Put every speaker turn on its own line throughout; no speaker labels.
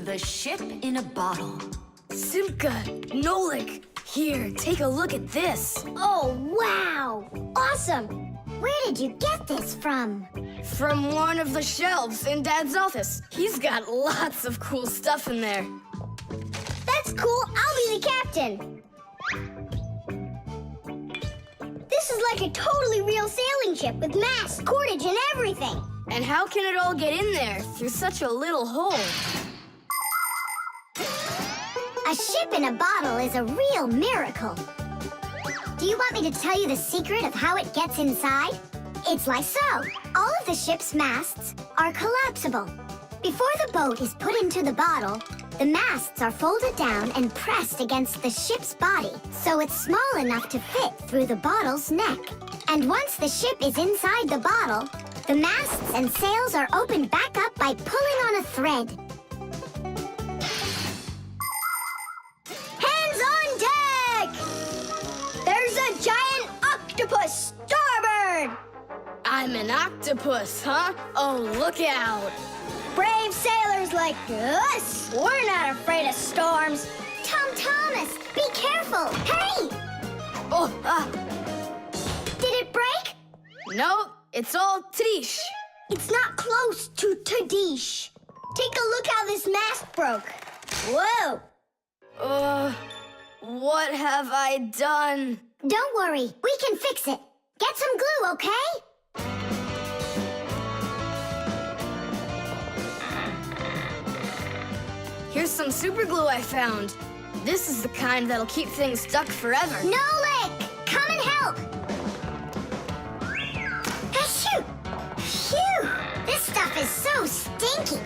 The ship in a bottle.
Simka, Nolik, here, take a look at this.
Oh, wow! Awesome! Where did you get this from?
From one of the shelves in Dad's office. He's got lots of cool stuff in there.
That's cool. I'll be the captain. This is like a totally real sailing ship with masts, cordage, and everything.
And how can it all get in there through such a little hole?
A ship in a bottle is a real miracle. Do you want me to tell you the secret of how it gets inside? It's like so. All of the ship's masts are collapsible. Before the boat is put into the bottle, the masts are folded down and pressed against the ship's body, so it's small enough to fit through the bottle's neck. And once the ship is inside the bottle, the masts and sails are opened back up by pulling on a thread. Hands on deck! There's a giant octopus starboard!
I'm an octopus, huh? Oh, look out!
Brave sailors like us, we're not afraid of storms. Tom Thomas, be careful! Hey!
Oh,
Did it break?
no, it's all Tish.
It's not close to Tadish. Take a look how this mast broke. Whoa!
What have I done?
Don't worry, we can fix it. Get some glue, okay?
Here's some super glue I found. This is the kind that'll keep things stuck forever.
Nolik, come and help! Achoo! Phew! This stuff is so stinky.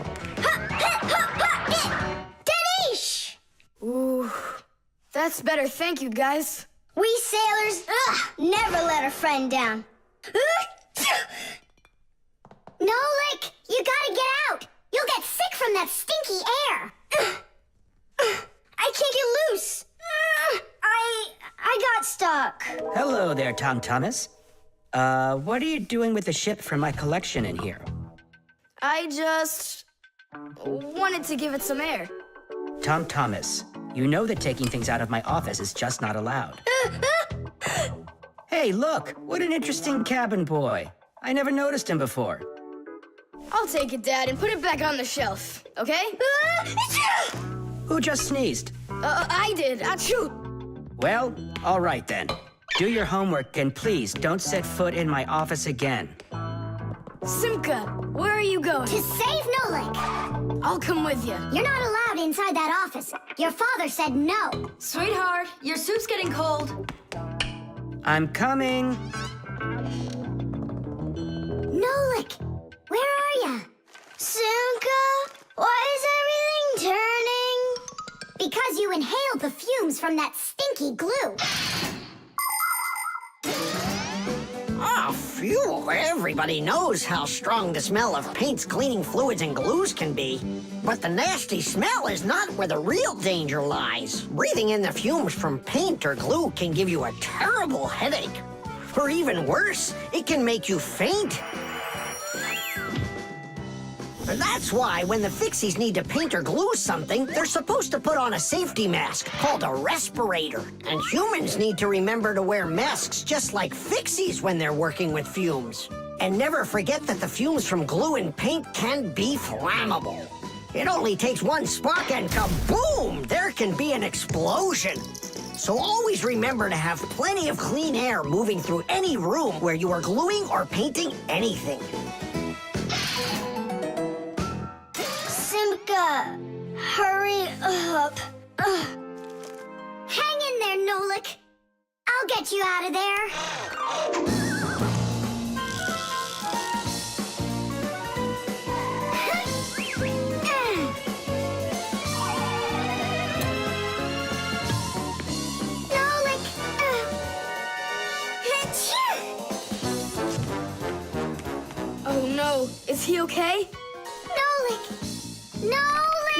Danish!
Ooh, that's better. Thank you, guys.
We sailors, never let a friend down. Nolik, you gotta get out. You'll get sick from that stinky air. I can't get loose. I got stuck.
Hello there, Tom Thomas. What are you doing with the ship from my collection in here?
I just wanted to give it some air.
Tom Thomas, you know that taking things out of my office is just not allowed. Hey, look, what an interesting cabin boy. I never noticed him before.
I'll take it, Dad, and put it back on the shelf, okay?
Who just sneezed?
I did. Achoo!
Well, all right then. Do your homework and please don't set foot in my office again.
Simka, where are you going?
To save Nolik.
I'll come with you.
You're not allowed inside that office. Your father said no.
Sweetheart, your soup's getting cold.
I'm coming.
Nolik, where are ya? Simka, why is everything turning? Because you inhaled the fumes from that stinky glue.
Ah, phew! Everybody knows how strong the smell of paints, cleaning fluids, and glues can be. But the nasty smell is not where the real danger lies. Breathing in the fumes from paint or glue can give you a terrible headache. Or even worse, it can make you faint. That's why when the Fixies need to paint or glue something, they're supposed to put on a safety mask called a respirator. And humans need to remember to wear masks just like Fixies when they're working with fumes. And never forget that the fumes from glue and paint can be flammable. It only takes one spark and kaboom! There can be an explosion. So always remember to have plenty of clean air moving through any room where you are gluing or painting anything.
Simka, hurry up. Hang in there, Nolik. I'll get you out of there. Nolik.
Oh no, is he okay?
Nolik! Nolik!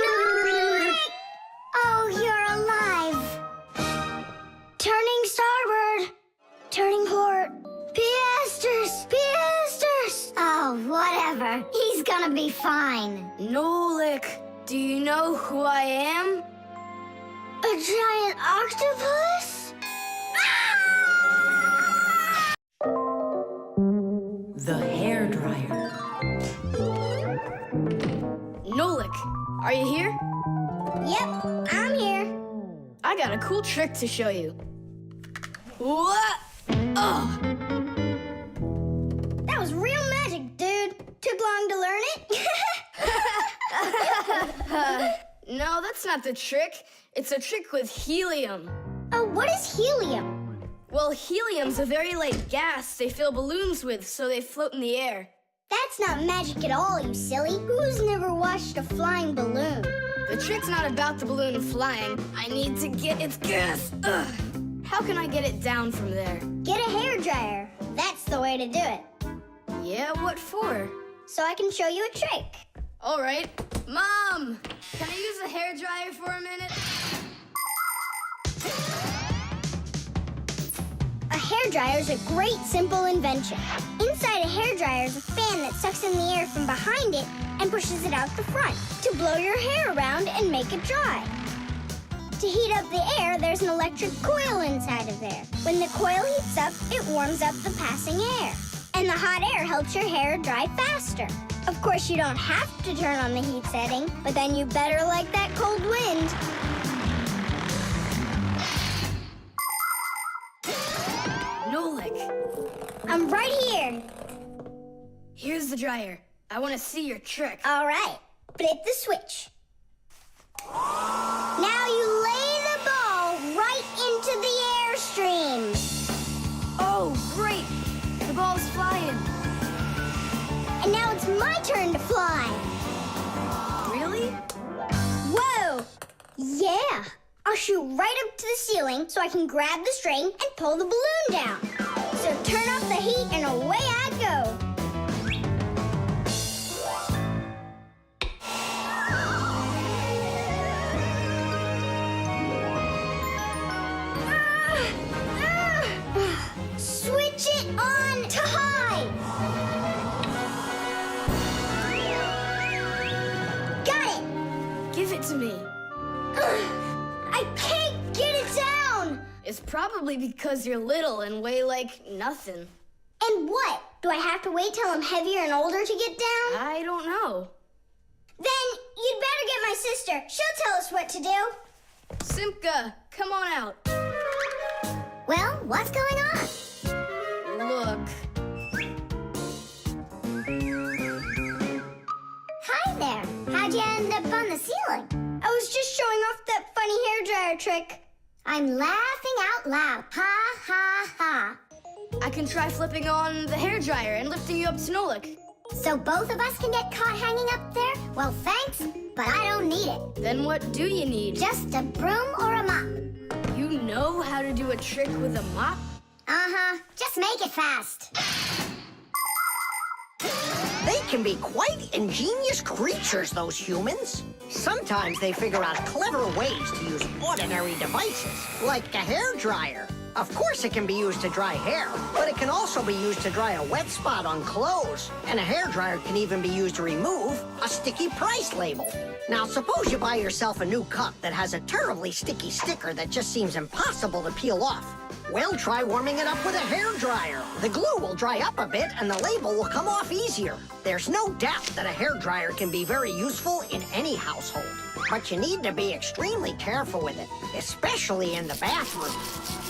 Nolik! Oh, you're alive. Turning starboard. Turning port. Piasters! Piasters! Oh, whatever. He's gonna be fine.
Nolik, Do you know who I am?
A giant octopus?
The hairdryer.
Nolik, are you here?
Yep, I'm here.
I got a cool trick to show you. What? Oh,
That was real magic, dude. Took long to learn it?
no, that's not the trick. It's a trick with helium.
Oh, what is helium?
Well, helium's a very light gas they fill balloons with so they float in the air.
That's not magic at all, you silly. Who's never watched a flying balloon?
The trick's not about the balloon flying. I need to get its gas. Ugh. How can I get it down from there?
Get a hairdryer. That's the way to do it.
Yeah, what for?
So I can show you a trick.
All right. Mom, can I use a hairdryer for a minute?
A hairdryer is a great, simple invention. Inside a hairdryer is a fan that sucks in the air from behind it and pushes it out the front to blow your hair around and make it dry. To heat up the air, there's an electric coil inside of there. When the coil heats up, it warms up the passing air. And the hot air helps your hair dry faster. Of course, you don't have to turn on the heat setting, but then you better like that cold wind.
Nolik,
I'm right here.
here's the dryer. I want to see your trick.
All right, flip the switch. Now you lay the ball right into the airstream.
Oh, great. The ball's flying.
And now it's my turn to fly.
Really?
Whoa! Yeah! I'll shoot right up to the ceiling so I can grab the string and pull the balloon down. So turn off the heat and away I go. Switch it on to high. Got it.
Give it to me.
I can't get it down.
It's probably because you're little and weigh like nothing.
And what? Do I have to wait till I'm heavier and older to get down?
I don't know.
Then you'd better get my sister. She'll tell us what to do.
Simka, come on out.
Well, what's going on?
Look.
Hi there. How'd you end up on the ceiling? I was just showing off that funny hairdryer trick. I'm laughing out loud. Ha, ha, ha.
I can try flipping on the hairdryer and lifting you up to Nolik.
So both of us can get caught hanging up there? Well, thanks, but I don't need it.
Then what do you need?
Just a broom or a mop.
You know how to do a trick with a mop?
Uh-huh. Just make it fast.
They can be quite ingenious creatures, those humans. Sometimes they figure out clever ways to use ordinary devices, like a hairdryer. Of course it can be used to dry hair, but it can also be used to dry a wet spot on clothes. And a hairdryer can even be used to remove a sticky price label. Now, suppose you buy yourself a new cup that has a terribly sticky sticker that just seems impossible to peel off. Well, try warming it up with a hairdryer. The glue will dry up a bit and the label will come off easier. There's no doubt that a hairdryer can be very useful in any household. But you need to be extremely careful with it, especially in the bathroom.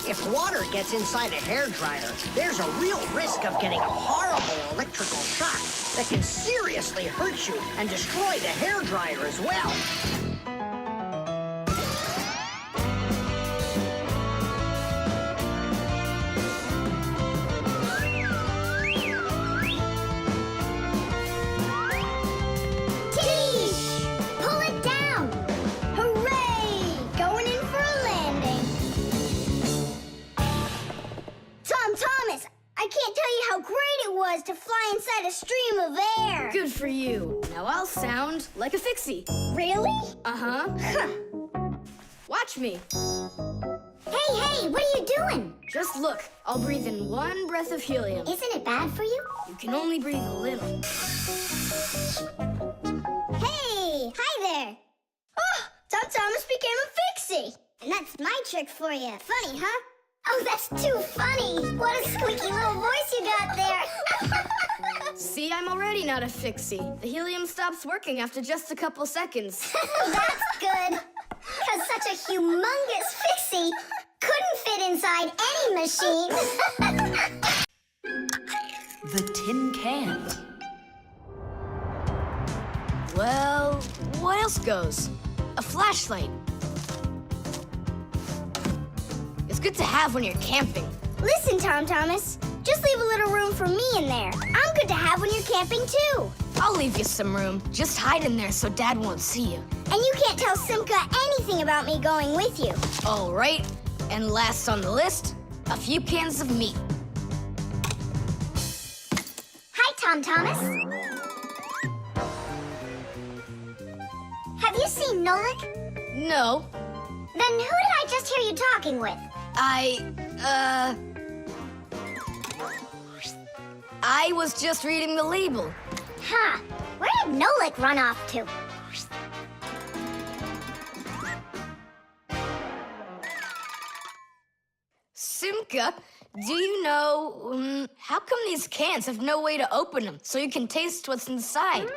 If water gets inside a hairdryer, there's a real risk of getting a horrible electrical shock that can seriously hurt you and destroy the hairdryer as well.
Pull it down! Hooray! Going in for a landing. Tom Thomas, I can't tell you how great it was to fly inside a stream of air.
Good for you. Now I'll sound like a Fixie.
Really?
Uh-huh.
Huh.
Watch me.
Hey, what are you doing?
Just look. I'll breathe in one breath of helium.
Isn't it bad for you?
You can only breathe a little.
Hey, hi there. trick for you. Funny, huh? Oh, that's too funny. What a squeaky little voice you got there.
See, I'm already not a fixie. The helium stops working after just a couple seconds.
That's good. Because such a humongous fixie couldn't fit inside any machine.
The tin can.
Well, what else goes? A flashlight. It's good to have when you're camping.
Listen, Tom Thomas. Just leave a little room for me in there. I'm good to have when you're camping, too.
I'll leave you some room. Just hide in there so Dad won't see you.
And you can't tell Simka anything about me going with you.
All right. And last on the list, a few cans of meat.
Hi, Tom Thomas. Have you seen Nolik?
No,
Then who did I just hear you talking with?
I was just reading the label.
Huh. Where did Nolik run off to?
Simka, do you know, how come these cans have no way to open them so you can taste what's inside?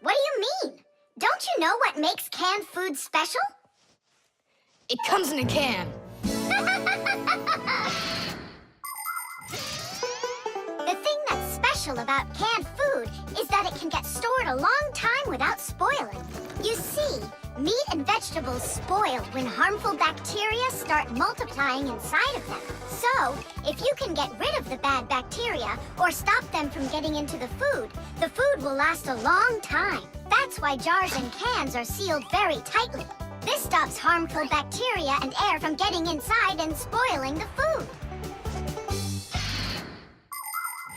What do you mean? Don't you know what makes canned food special?
It comes in a can.
The thing that's special about canned food is that it can get stored a long time without spoiling. You see, meat and vegetables spoil when harmful bacteria start multiplying inside of them. So, if you can get rid of the bad bacteria or stop them from getting into the food will last a long time. That's why jars and cans are sealed very tightly. This stops harmful bacteria and air from getting inside and spoiling the food.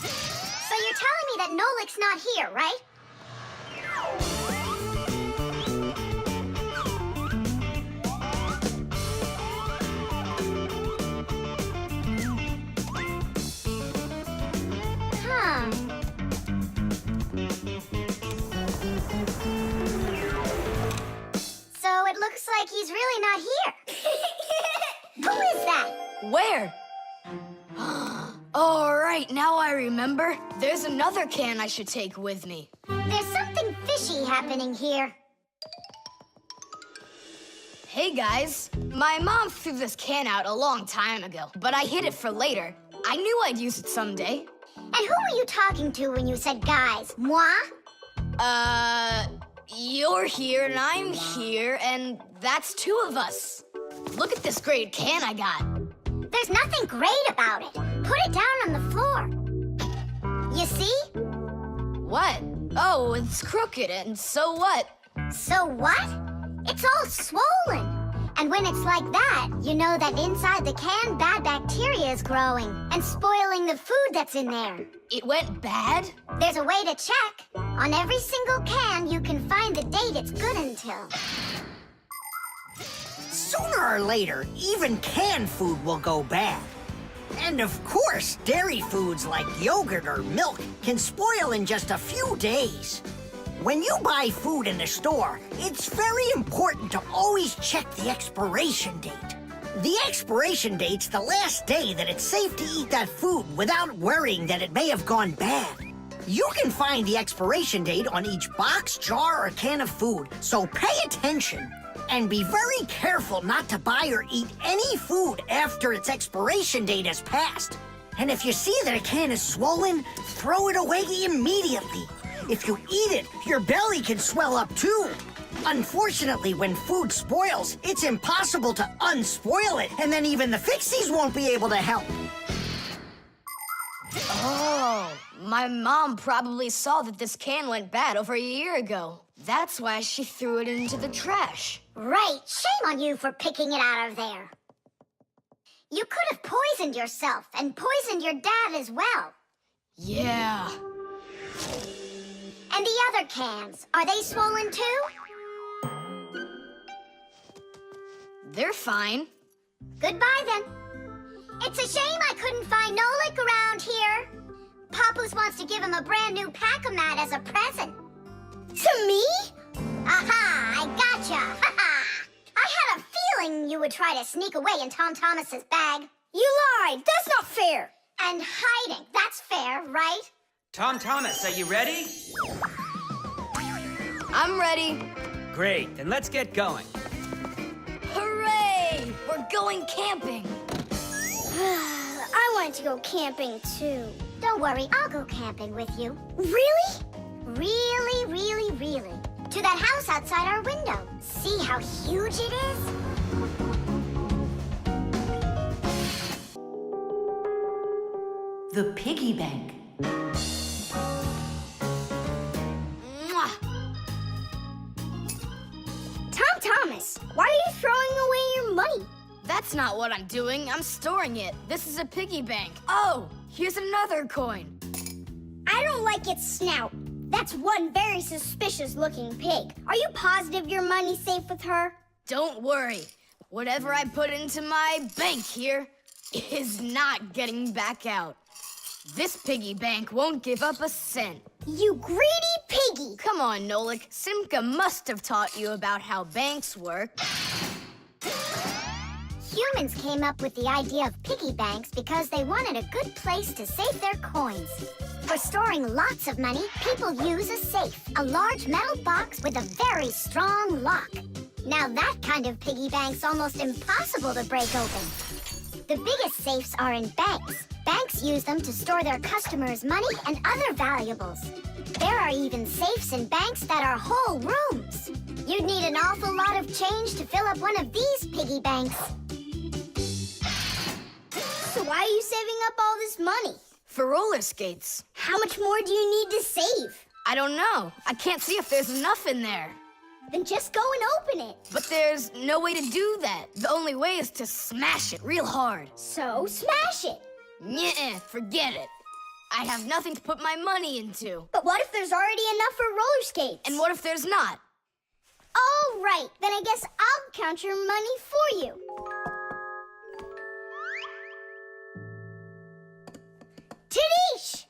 So you're telling me that Nolik's not here, right? Huh. So it looks like he's really not here. Who is that?
Where? All right, now I remember. There's another can I should take with me.
There's something fishy happening here.
Hey, guys. My mom threw this can out a long time ago, but I hid it for later. I knew I'd use it someday.
And who were you talking to when you said guys? Moi?
You're here and I'm here, and that's two of us. Look at this great can I got.
There's nothing great about it. Put it down on the floor. You see?
What? Oh, it's crooked, and so what?
So what? It's all swollen. And when it's like that, you know that inside the can, bad bacteria is growing and spoiling the food that's in there.
It went bad?
There's a way to check. On every single can, you can find the date it's good until.
Sooner or later, even canned food will go bad. And of course, dairy foods like yogurt or milk can spoil in just a few days. When you buy food in the store, it's very important to always check the expiration date. The expiration date's the last day that it's safe to eat that food without worrying that it may have gone bad. You can find the expiration date on each box, jar, or can of food, so pay attention. And be very careful not to buy or eat any food after its expiration date has passed. And if you see that a can is swollen, throw it away immediately. If you eat it, your belly can swell up too. Unfortunately, when food spoils, it's impossible to unspoil it, and then even the Fixies won't be able to help.
Oh, my mom probably saw that this can went bad over a year ago. That's why she threw it into the trash.
Right. Shame on you for picking it out of there. You could have poisoned yourself and poisoned your dad as well.
Yeah.
And the other cans, are they swollen too?
They're fine.
Goodbye then. It's a shame I couldn't find Nolik around here. Papoose wants to give him a brand new pack-a-mat as a present. To me? Aha, I gotcha. I had a feeling you would try try to sneak away in Tom Thomas's bag. You lied! That's not fair! And hiding, that's fair, right?
Tom Thomas, are you ready?
I'm ready.
Great, then let's get going.
Hooray! We're going camping.
I wanted to go camping too. Don't worry, I'll go camping with you. Really? Really, really, really. To that house outside our window. See how huge it is?
The Piggy Bank.
Mwah!
Tom Thomas, why are you throwing away your money?
That's not what I'm doing. I'm storing it. This is a piggy bank. Oh, here's another coin.
I don't like its snout. That's one very suspicious looking pig. Are you positive your money's safe with her?
Don't worry. Whatever I put into my bank here is not getting back out. This piggy bank won't give up a cent.
You greedy piggy!
Come on, Nolik. Simka must have taught you about how banks work.
Humans came up with the idea of piggy banks because they wanted a good place to save their coins. For storing lots of money, people use a safe, a large metal box with a very strong lock. Now that kind of piggy bank's almost impossible to break open. The biggest safes are in banks. Banks use them to store their customers' money and other valuables. There are even safes in banks that are whole rooms. You'd need an awful lot of change to fill up one of these piggy banks. So why are you saving up all this money?
For roller skates.
How much more do you need to save?
I don't know. I can't see if there's enough in there.
Then just go and open it.
But there's no way to do that. The only way is to smash it real hard.
So smash it.
Nuh-uh, forget it. I have nothing to put my money into.
But what if there's already enough for roller skates?
And what if there's not?
All right, then I guess I'll count your money for you. Tidish!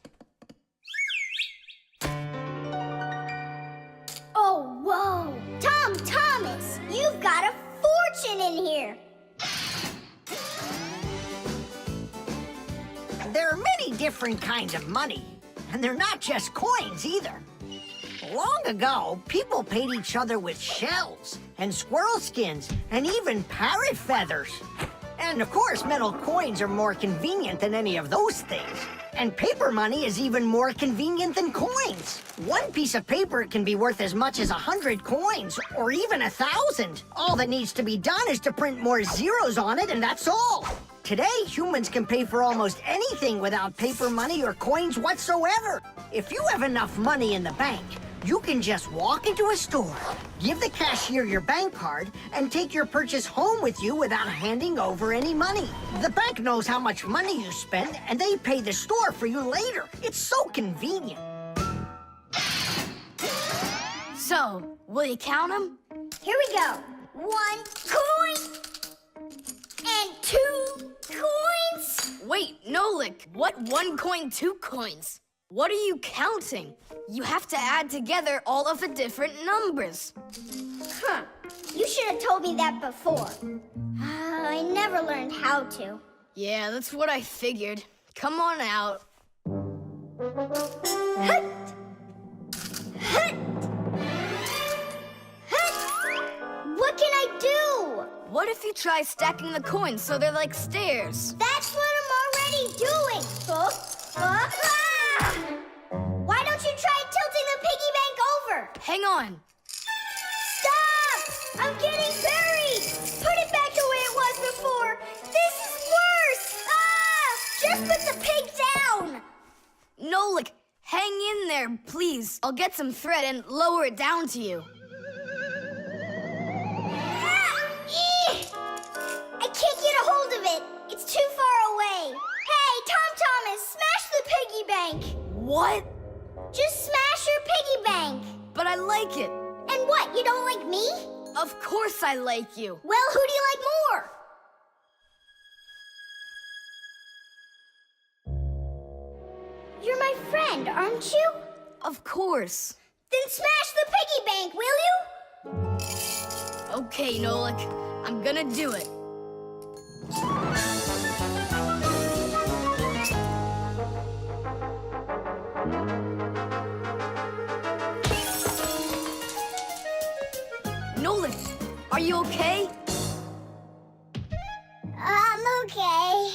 Oh, whoa! Tom Thomas, you've got a fortune in here!
There are many different kinds of money, and they're not just coins either. Long ago, people paid each other with shells and squirrel skins and even parrot feathers. And of course, metal coins are more convenient than any of those things. And paper money is even more convenient than coins. One piece of paper can be worth as much as 100 coins, or even 1,000. All that needs to be done is to print more zeros on it, and that's all. Today, humans can pay for almost anything without paper money or coins whatsoever. If you have enough money in the bank, you can just walk into a store, give the cashier your bank card, and take your purchase home with you without handing over any money. The bank knows how much money you spend, and they pay the store for you later. It's so convenient.
So, will you count them?
Here we go. 1 coin and 2 coins.
Wait, Nolik, what 1 coin, 2 coins? What are you counting? You have to add together all of the different numbers.
Huh. You should have told me that before. I never learned how to.
Yeah, that's what I figured. Come on out.
Hut! Hut! Hut! What can I do?
What if you try stacking the coins so they're like stairs?
That's what I'm already doing. Ah! Why don't you try tilting the piggy bank over?
Hang on.
Stop! I'm getting buried! Put it back the way it was before! This is worse! Ah! Just put the pig down!
Nolik, hang in there, please. I'll get some thread and lower it down to you.
Ah! Eeh! I can't get a hold of it. It's too far away. Hey, Tom Thomas, smash the piggy bank.
What?
Just smash your piggy bank.
But I like it.
And what, you don't like me?
Of course I like you.
Well, who do you like more? You're my friend, aren't you?
Of course.
Then smash the piggy bank, will you?
Okay, Nolik, I'm gonna do it. Nolik, are you okay?
I'm okay.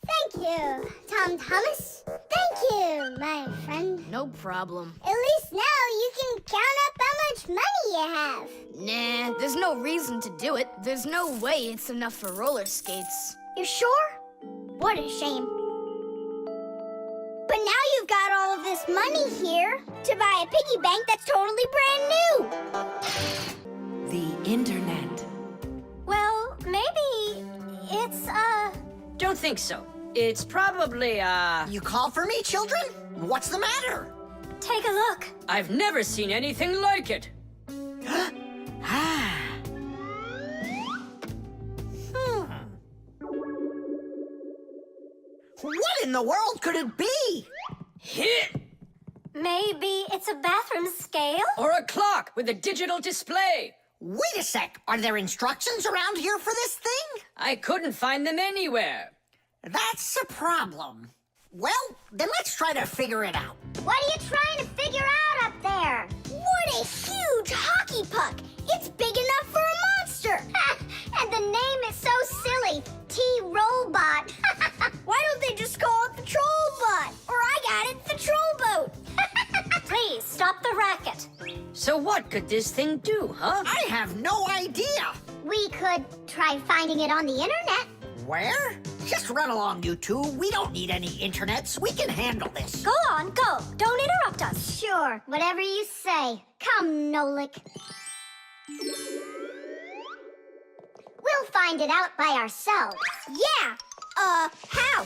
Thank you, Tom Thomas. Thank you, my friend.
No problem.
At least now you can count up how much money you have.
Nah, there's no reason to do it. There's no way it's enough for roller skates.
You sure? What a shame. But now you've got all of this money here to buy a piggy bank that's totally brand new.
The internet.
Well, maybe it's,
Don't think so. It's probably,
You call for me, children? What's the matter?
Take a look.
I've never seen anything like it.
What in the world could it be?
Hit!
Maybe it's a bathroom scale?
Or a clock with a digital display.
Wait a sec. Are there instructions around here for this thing?
I couldn't find them anywhere.
That's a problem. Well, then let's try to figure it out.
What are you trying to figure out up there? What a huge hockey puck! It's big enough for a monster! And the name is so silly, T-Robot. Why don't they just call it the Trollbot? Or I got it, the Trollboat. Please, stop the racket.
So what could this thing do, huh?
I have no idea.
We could try finding it on the internet.
Where? Just run along, you two. We don't need any internets. We can handle this.
Go on, go. Don't interrupt us. Sure, whatever you say. Come, Nolik. We'll find it out by ourselves. Yeah. How?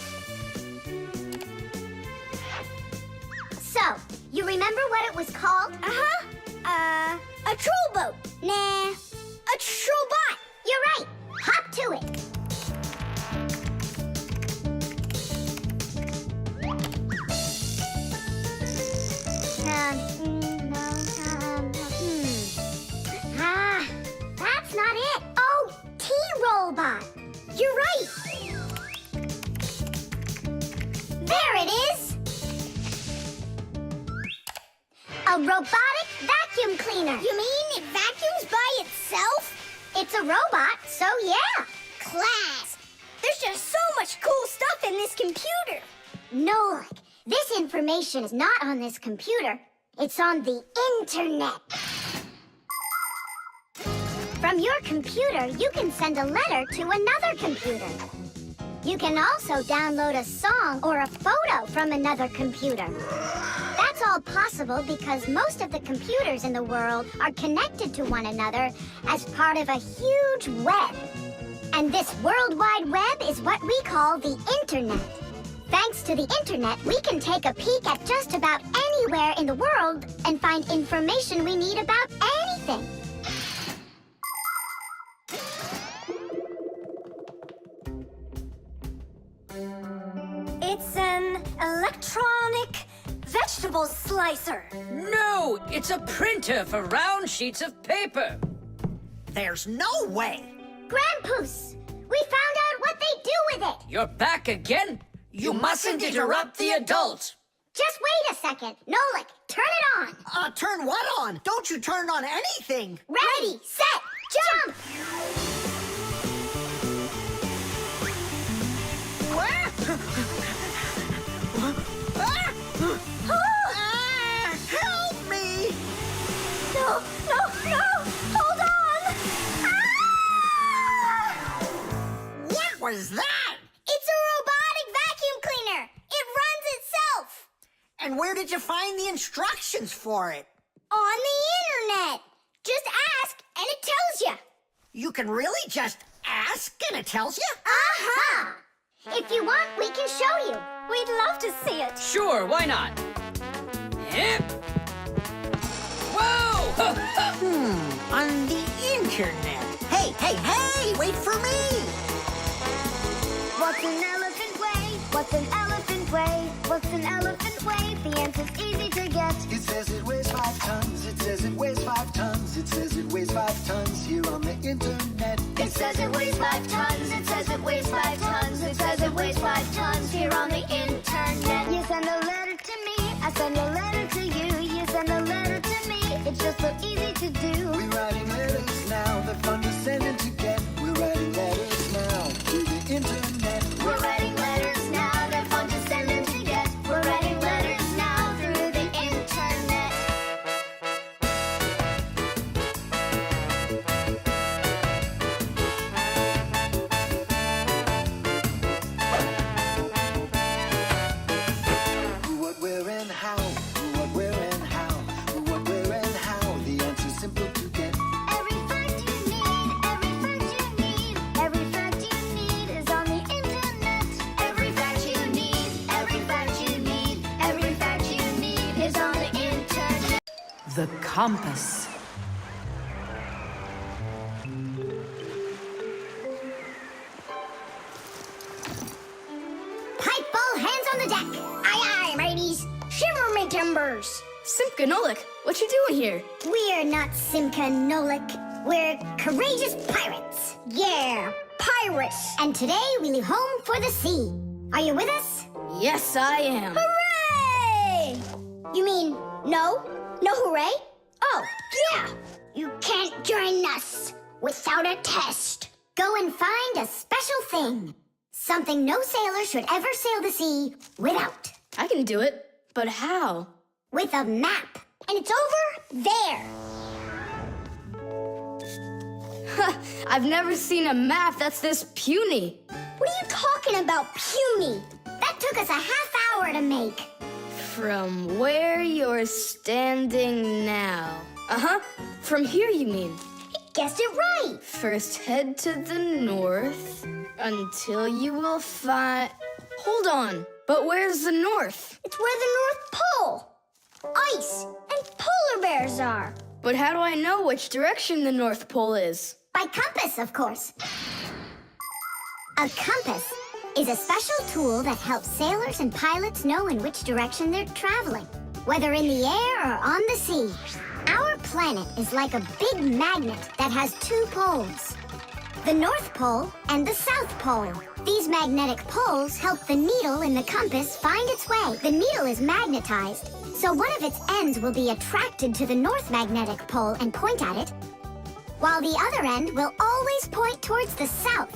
So, you remember what it was called? A trollboat. Nah, a trollbot. You're right. Hop to it. That's not it. Oh, T-Robot. You're right. There it is. A robotic vacuum cleaner. You mean it vacuums by itself? It's a robot, so yeah. Class. There's just so much cool stuff in this computer. Nolik, this information is not on this computer. It's on the internet. From your computer, you can send a letter to another computer. You can also download a song or a photo from another computer. That's all possible because most of the computers in the world are connected to one another as part of a huge web. And this World Wide Web is what we call the internet. Thanks to the internet, we can take a peek at just about anywhere in the world and find information we need about anything. It's an electronic vegetable slicer.
No, it's a printer for round sheets of paper.
There's no way.
Grandpoos, we found out what they do with it.
You're back again? You mustn't interrupt the adult.
Just wait a second. Nolik, turn it on.
Turn what on? Don't you turn on anything.
Ready, set, jump!
Help me!
No, hold on!
What was that?
It's a robotic vacuum cleaner. It runs itself.
And where did you find the instructions for it?
On the internet. Just ask and it tells you.
You can really just ask and it tells you?
Uh-huh. If you want, we can show you. We'd love to see it.
Sure, why not? Hip. Whoa!
On the internet. Hey, wait for me!
What's an elephant weigh? What's an elephant weigh? What's an elephant weigh? The answer's easy to get.
It says it weighs 5 tons. It says it weighs 5 tons. It says it weighs 5 tons here on the internet.
It says it weighs 5 tons. It says it weighs 5 tons. It says it weighs 5 tons here on the internet. You send a letter to me. I send a letter to you. You send a letter to me. It's just so easy to do.
We write
compass.
Pipe ball, hands on the deck.
Aye, aye, mateys. Shimmer me timbers.
Simka and Nolik, what you doing here?
We're not Simka and Nolik. We're courageous pirates.
Yeah, pirates.
And today we leave home for the sea. Are you with us?
Yes, I am.
Hooray! You mean no? No hooray? Oh, yeah. You can't join us without a test.
Go and find a special thing. Something no sailor should ever sail the sea without.
I can do it, but how?
With a map.
And it's over there.
I've never seen a map that's this puny.
What are you talking about, puny?
That took us a half hour to make.
From where you're standing now. Uh-huh. From here, you mean?
He guessed it right.
First, head to the north until you will find... Hold on. But where's the north?
It's where the North Pole, ice, and polar bears are.
But how do I know which direction the North Pole is?
By compass, of course. A compass is a special tool that helps sailors and pilots know in which direction they're traveling, whether in the air or on the sea. Our planet is like a big magnet that has two poles, the North Pole and the South Pole. These magnetic poles help the needle in the compass find its way. The needle is magnetized, so one of its ends will be attracted to the North Magnetic Pole and point at it, while the other end will always point towards the south.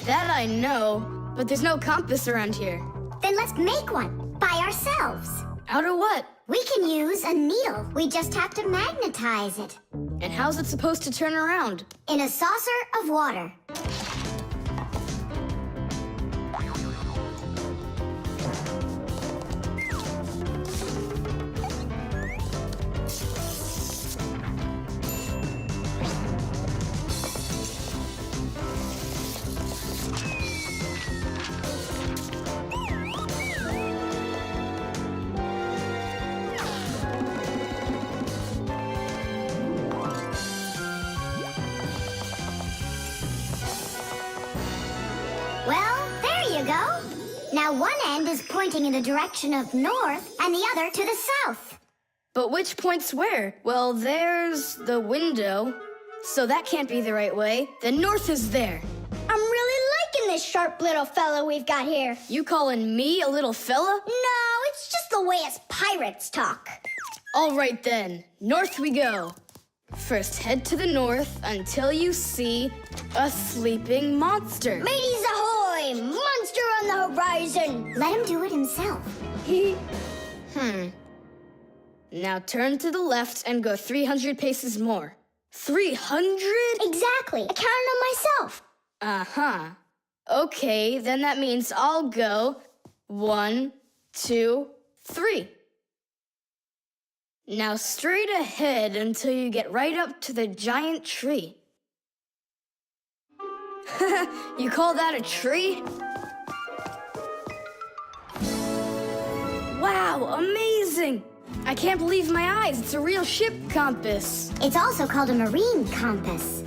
That I know, but there's no compass around here.
Then let's make one by ourselves.
Out of what?
We can use a needle. We just have to magnetize it
And how's it supposed to turn around?
in a saucer of water. Well, there you go. Now one end is pointing in the direction of north and the other to the south.
But which point's where? Well, there's the window, so that can't be the right way. The north is there.
I'm really liking this sharp little fella we've got here.
You calling me a little fella?
No, it's just the way us pirates talk.
All right then, north we go. First, head to the north until you see a sleeping monster.
Mateys ahoy! Monster on the horizon!
Let him do it himself.
Now turn to the left and go 300 paces more. 300?
Exactly. I counted on myself.
Uh-huh. Okay, then that means I'll go 1, 2, 3. Now straight ahead until you get right up to the giant tree. You call that a tree? Wow, amazing! I can't believe my eyes. It's a real ship compass.
It's also called a marine compass.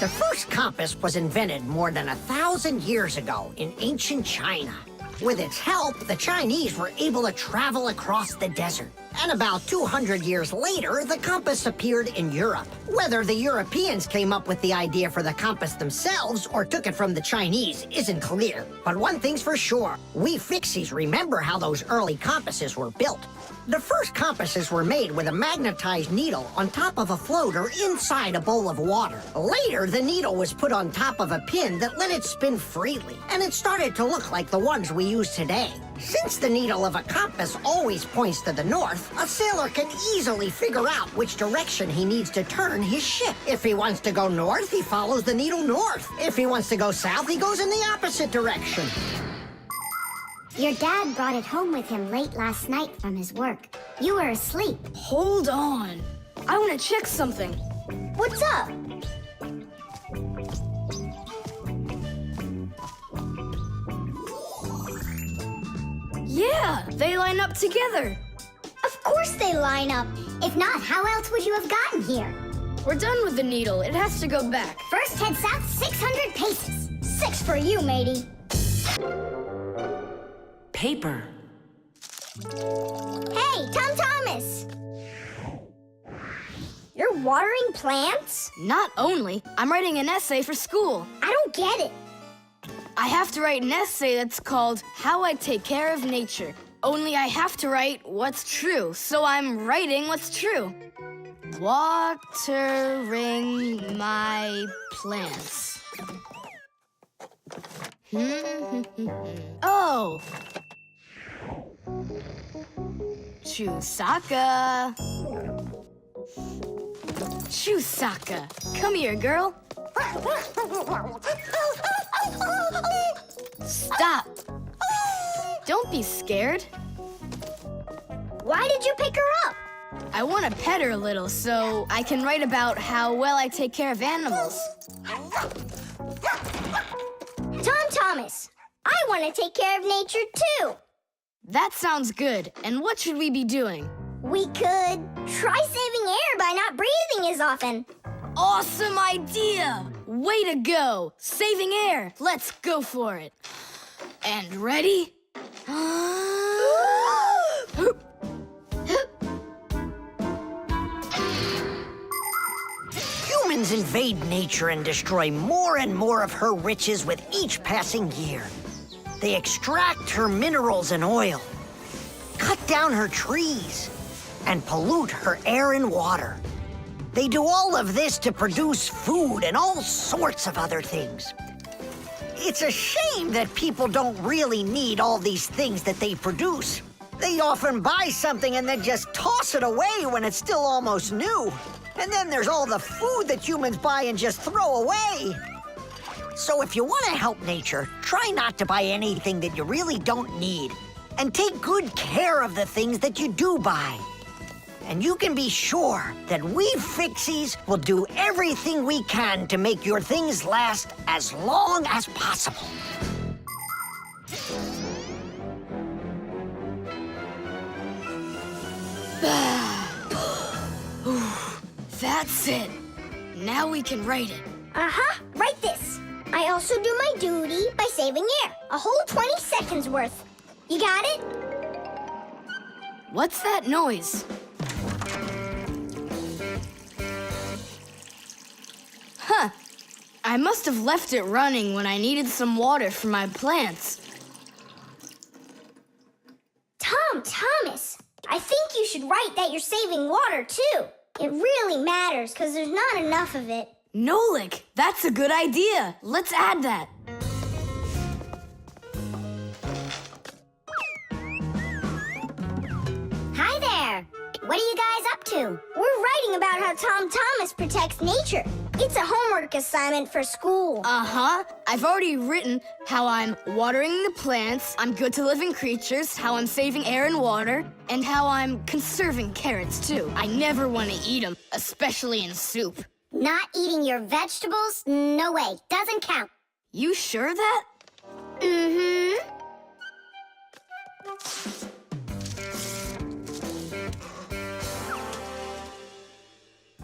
The first compass was invented more than 1,000 years ago in ancient China. With its help, the Chinese were able to travel across the desert. And about 200 years later, the compass appeared in Europe. Whether the Europeans came up with the idea for the compass themselves or took it from the Chinese isn't clear. But one thing's for sure, we Fixies remember how those early compasses were built. The first compasses were made with a magnetized needle on top of a floater inside a bowl of water. Later, the needle was put on top of a pin that let it spin freely, and it started to look like the ones we use today. Since the needle of a compass always points to the north, a sailor can easily figure out which direction he needs to turn his ship. If he wants to go north, he follows the needle north. If he wants to go south, he goes in the opposite direction.
Your dad brought it home with him late last night from his work. You were asleep.
Hold on. I want to check something.
What's up?
Yeah, they line up together.
Of course they line up.
If not, how else would you have gotten here?
We're done with the needle. It has to go back.
First head south 600 paces.
6 for you, matey.
Paper.
Hey, Tom Thomas! You're watering plants?
Not only, I'm writing an essay for school.
I don't get it.
I have to write an essay that's called How I Take Care of Nature. Only I have to write what's true, so I'm writing what's true. Watering my plants. Oh! Chusaka. Chusaka, come here, girl. Stop. Don't be scared.
Why did you pick her up?
I want to pet her a little so I can write about how well I take care of animals.
Tom Thomas, I want to take care of nature too.
That sounds good. And what should we be doing?
We could try saving air by not breathing as often.
Awesome idea! Way to go! Saving air! Let's go for it. And ready?
Humans invade nature and destroy more and more of her riches with each passing year. They extract her minerals and oil, cut down her trees, and pollute her air and water. They do all of this to produce food and all sorts of other things. It's a shame that people don't really need all these things that they produce. They often buy something and then just toss it away when it's still almost new. And then there's all the food that humans buy and just throw away. So if you want to help nature, try not to buy anything that you really don't need. And take good care of the things that you do buy. And you can be sure that we Fixies will do everything we can to make your things last as long as possible.
That's it. Now we can write it.
Write this. I also do my duty by saving air. A whole 20 seconds worth. You got it?
What's that noise? Huh. I must have left it running when I needed some water for my plants.
Tom Thomas, I think you should write that you're saving water too. It really matters because there's not enough of it.
Nolik, that's a good idea. Let's add that.
Hi there. What are you guys up to?
We're writing about how Tom Thomas protects nature. It's a homework assignment for school.
Uh-huh. I've already written how I'm watering the plants, I'm good to living creatures, how I'm saving air and water, and how I'm conserving carrots, too. I never want to eat them, especially in soup.
Not eating your vegetables? No way. Doesn't count.
You sure that?
Mm-hmm.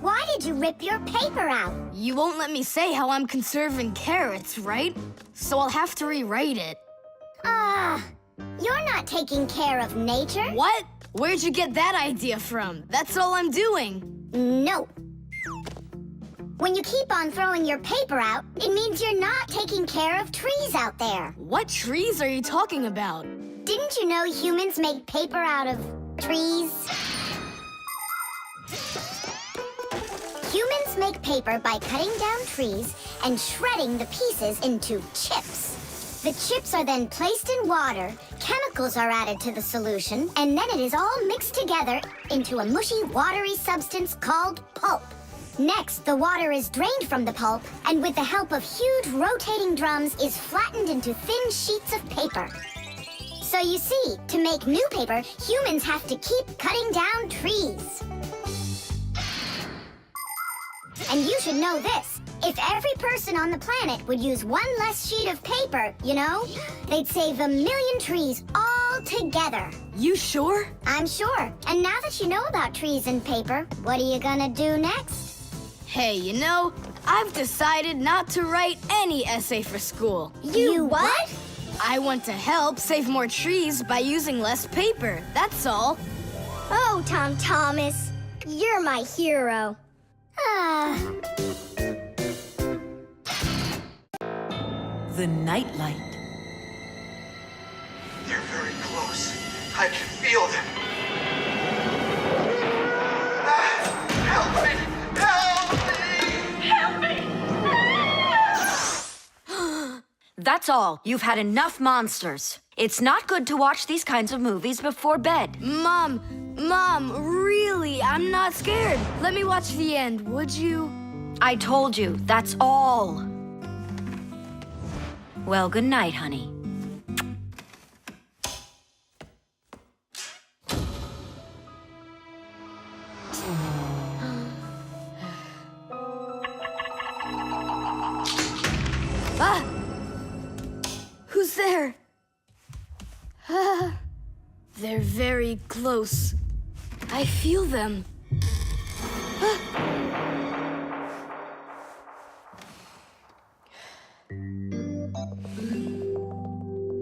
Why did you rip your paper out?
You won't let me say how I'm conserving carrots, right? So I'll have to rewrite it.
You're not taking care of nature.
What? Where'd you get that idea from? That's all I'm doing.
No. When you keep on throwing your paper out, it means you're not taking care of trees out there.
What trees are you talking about?
Didn't you know humans make paper out of trees? Humans make paper by cutting down trees and shredding the pieces into chips. The chips are then placed in water, chemicals are added to the solution, and then it is all mixed together into a mushy, watery substance called pulp. Next, the water is drained from the pulp, and with the help of huge rotating drums is flattened into thin sheets of paper. So you see, to make new paper, humans have to keep cutting down trees. And you should know this. If every person on the planet would use one less sheet of paper, you know, they'd save 1,000,000 trees all together.
You sure?
I'm sure. And now that you know about trees and paper, what are you gonna do next?
Hey, you know, I've decided not to write any essay for school.
You what?
I want to help save more trees by using less paper, that's all.
Oh, Tom Thomas, you're my hero.
The nightlight.
They're very close. I can feel them. Help me! Help me! Help me!
That's all. You've had enough monsters. It's not good to watch these kinds of movies before bed.
Mom, really, I'm not scared. Let me watch the end, would you?
I told you, that's all. Well, good night, honey.
Ah! Who's there? Ah, they're very close. I feel them. Ah.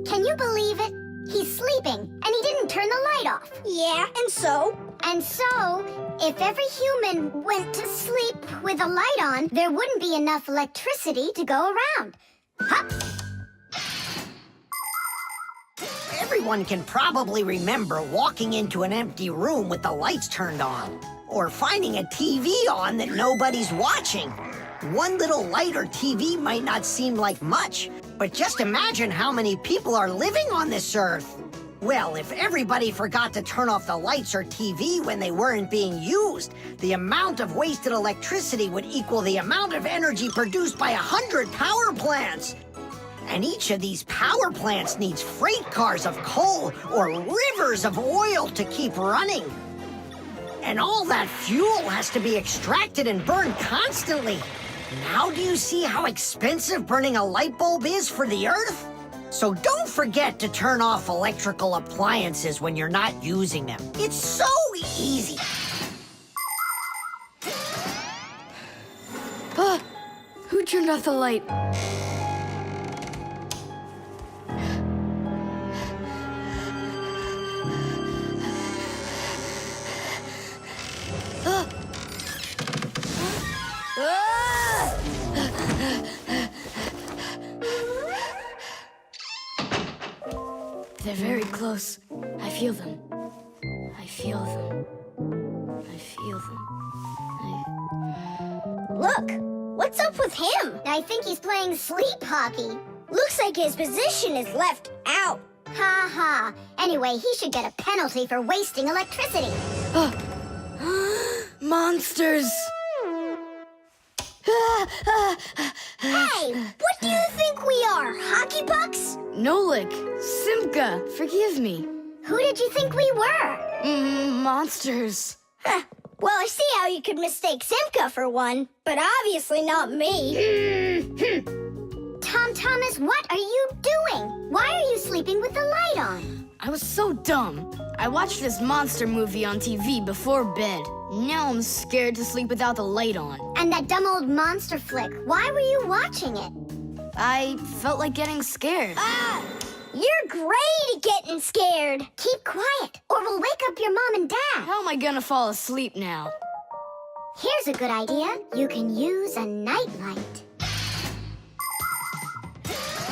Can you believe it? He's sleeping, and he didn't turn the light off.
Yeah, and so?
And so, if every human went to sleep with a light on, there wouldn't be enough electricity to go around. Hup!
Everyone can probably remember walking into an empty room with the lights turned on, or finding a TV on that nobody's watching. One little light or TV might not seem like much, but just imagine how many people are living on this earth. Well, if everybody forgot to turn off the lights or TV when they weren't being used, the amount of wasted electricity would equal the amount of energy produced by 100 power plants. And each of these power plants needs freight cars of coal or rivers of oil to keep running. And all that fuel has to be extracted and burned constantly. Now do you see how expensive burning a light bulb is for the Earth? So don't forget to turn off electrical appliances when you're not using them. It's so easy.
Ah, who turned off the light? Ah. Ah! They're very close. I feel them. I feel them. I feel them.
Look, what's up with him?
I think he's playing sleep hockey.
Looks like his position is left out.
Ha ha. Anyway, he should get a penalty for wasting electricity.
Monsters!
Hey, what do you think we are, hockey pucks?
Nolik, Simka, forgive me.
Who did you think we were?
Monsters.
Well, I see how you could mistake Simka for one, but obviously not me.
Tom Thomas, what are you doing? Why are you sleeping with the light on?
I was so dumb. I watched this monster movie on TV before bed. Now I'm scared to sleep without the light on.
And that dumb old monster flick, why were you watching it?
I felt like getting scared.
You're great at getting scared.
Keep quiet, or we'll wake up your mom and dad.
How am I gonna fall asleep now?
Here's a good idea. You can use a nightlight.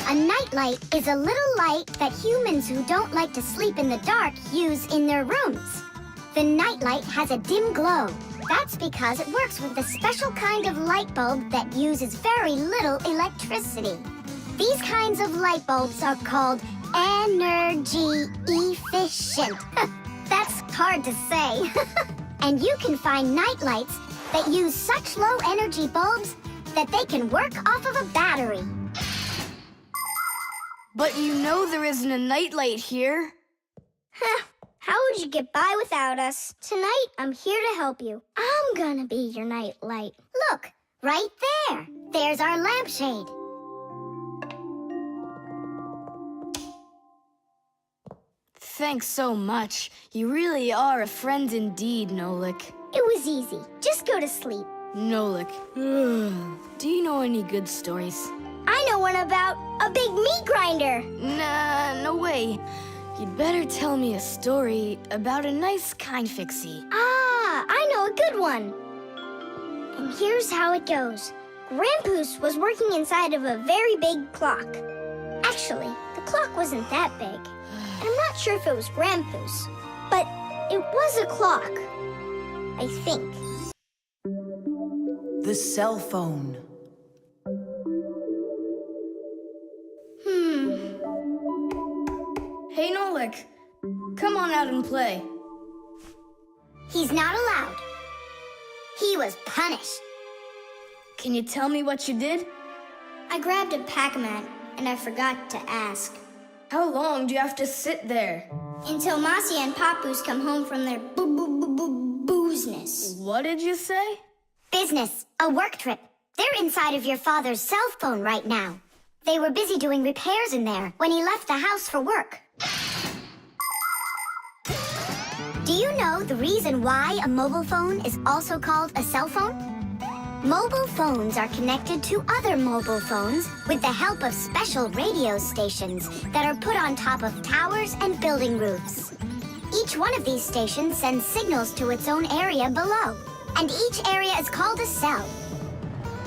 A nightlight is a little light that humans who don't like to sleep in the dark use in their rooms. The nightlight has a dim glow. That's because it works with a special kind of light bulb that uses very little electricity. These kinds of light bulbs are called energy efficient. That's hard to say. And you can find nightlights that use such low energy bulbs that they can work off of a battery.
But you know there isn't a nightlight here.
How would you get by without us? Tonight, I'm here to help you. I'm gonna be your nightlight.
Look, right there. There's our lampshade.
Thanks so much. You really are a friend indeed, Nolik.
It was easy. Just go to sleep.
Nolik. Do you know any good stories?
I know one about a big meat grinder.
Nah, no way. You'd better tell me a story about a nice, kind Fixie.
Ah, I know a good one. And here's how it goes. Grandpoos was working inside of a very big clock. Actually, the clock wasn't that big. And I'm not sure if it was Grandpoos, but it was a clock. I think.
The cell phone.
Hey, Nolik. Come on out and play.
He's not allowed. He was punished.
Can you tell me what you did?
I grabbed a Pac-Man, and I forgot to ask.
How long do you have to sit there?
Until Mossy and Papoose come home from their boozness.
What did you say?
Business, a work trip. They're inside of your father's cell phone right now. They were busy doing repairs in there when he left the house for work. Do you know the reason why a mobile phone is also called a cell phone? Mobile phones are connected to other mobile phones with the help of special radio stations that are put on top of towers and building roofs. Each one of these stations sends signals to its own area below, and each area is called a cell.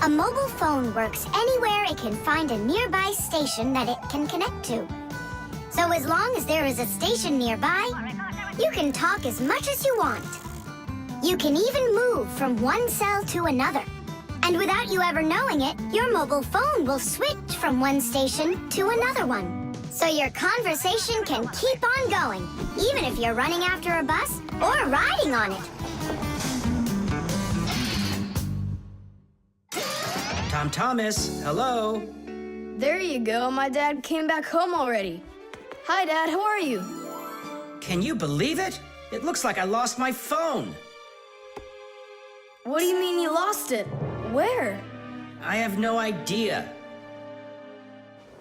A mobile phone works anywhere it can find a nearby station that it can connect to. So as long as there is a station nearby, you can talk as much as you want. You can even move from one cell to another. And without you ever knowing it, your mobile phone will switch from one station to another one. So your conversation can keep on going, even if you're running after a bus or riding on it.
Tom Thomas, hello.
There you go. My dad came back home already. Hi, Dad. How are you?
Can you believe it? It looks like I lost my phone.
What do you mean you lost it? Where?
I have no idea.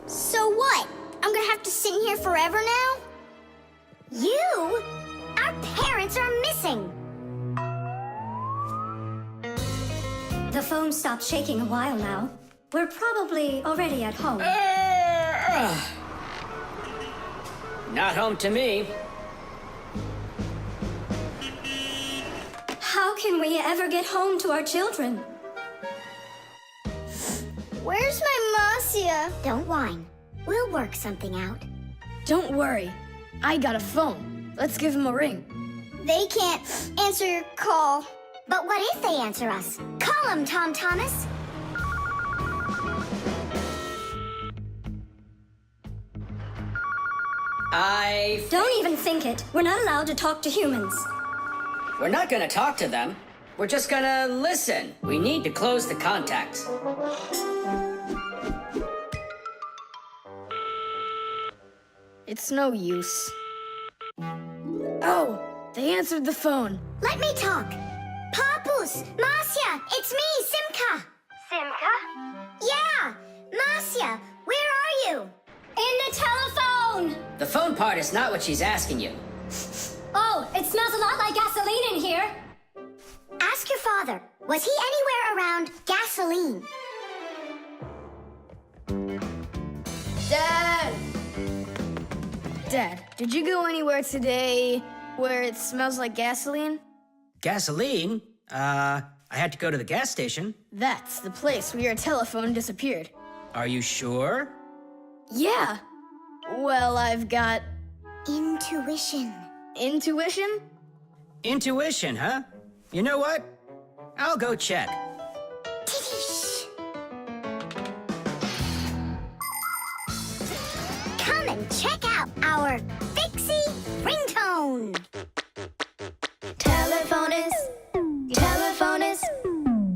So what? I'm gonna have to sit in here forever now?
You? Our parents are missing.
The phone stopped shaking a while now. We're probably already at home.
Not home to me.
How can we ever get home to our children?
Where's my Marcia?
Don't whine. We'll work something out.
Don't worry. I got a phone. Let's give him a ring.
They can't answer your call.
But what if they answer us? Call them, Tom Thomas.
Don't even think it. We're not allowed to talk to humans.
We're not gonna talk to them. We're just gonna listen. We need to close the contacts.
It's no use. Oh, they answered the phone.
Let me talk. Papoose, Marcia, it's me, Simka.
Simka?
Yeah, Marcia, where are you?
In the telephone!
The phone part is not what she's asking you.
Oh, it smells a lot like gasoline in here.
Ask your father. Was he anywhere around gasoline?
Dad! Dad, did you go anywhere today where it smells like gasoline?
Gasoline? I had to go to the gas station.
That's the place where your telephone disappeared.
Are you sure?
Yeah. Well, I've got
Intuition.
intuition.
Intuition, huh? You know what? I'll go check.
Tidish. Come and check out our Fixie ringtone.
Telephone is. Your telephone is.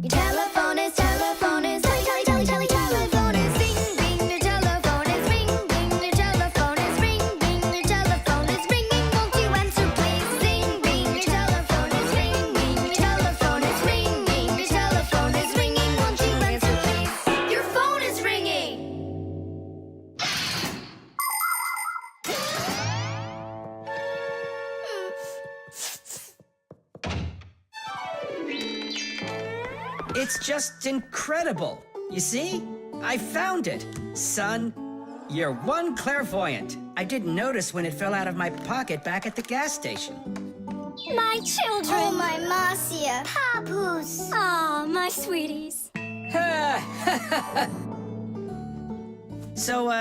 Your telephone is. Telephone is. Telephone is. Ring, ring. Your telephone is. Ring, ring. Your telephone is. Ring, ring. Your telephone is ringing. Won't you answer, please? Ring, ring. Your telephone is. Ring, ring. Your telephone is. Ring, ring. Your telephone is ringing. Won't you answer, please?
It's just incredible. You see? I found it. Son, you're one clairvoyant. I didn't notice when it fell out of my pocket back at the gas station.
My children!
Oh, my Marcia.
Papoose.
Aw, my sweeties.
So,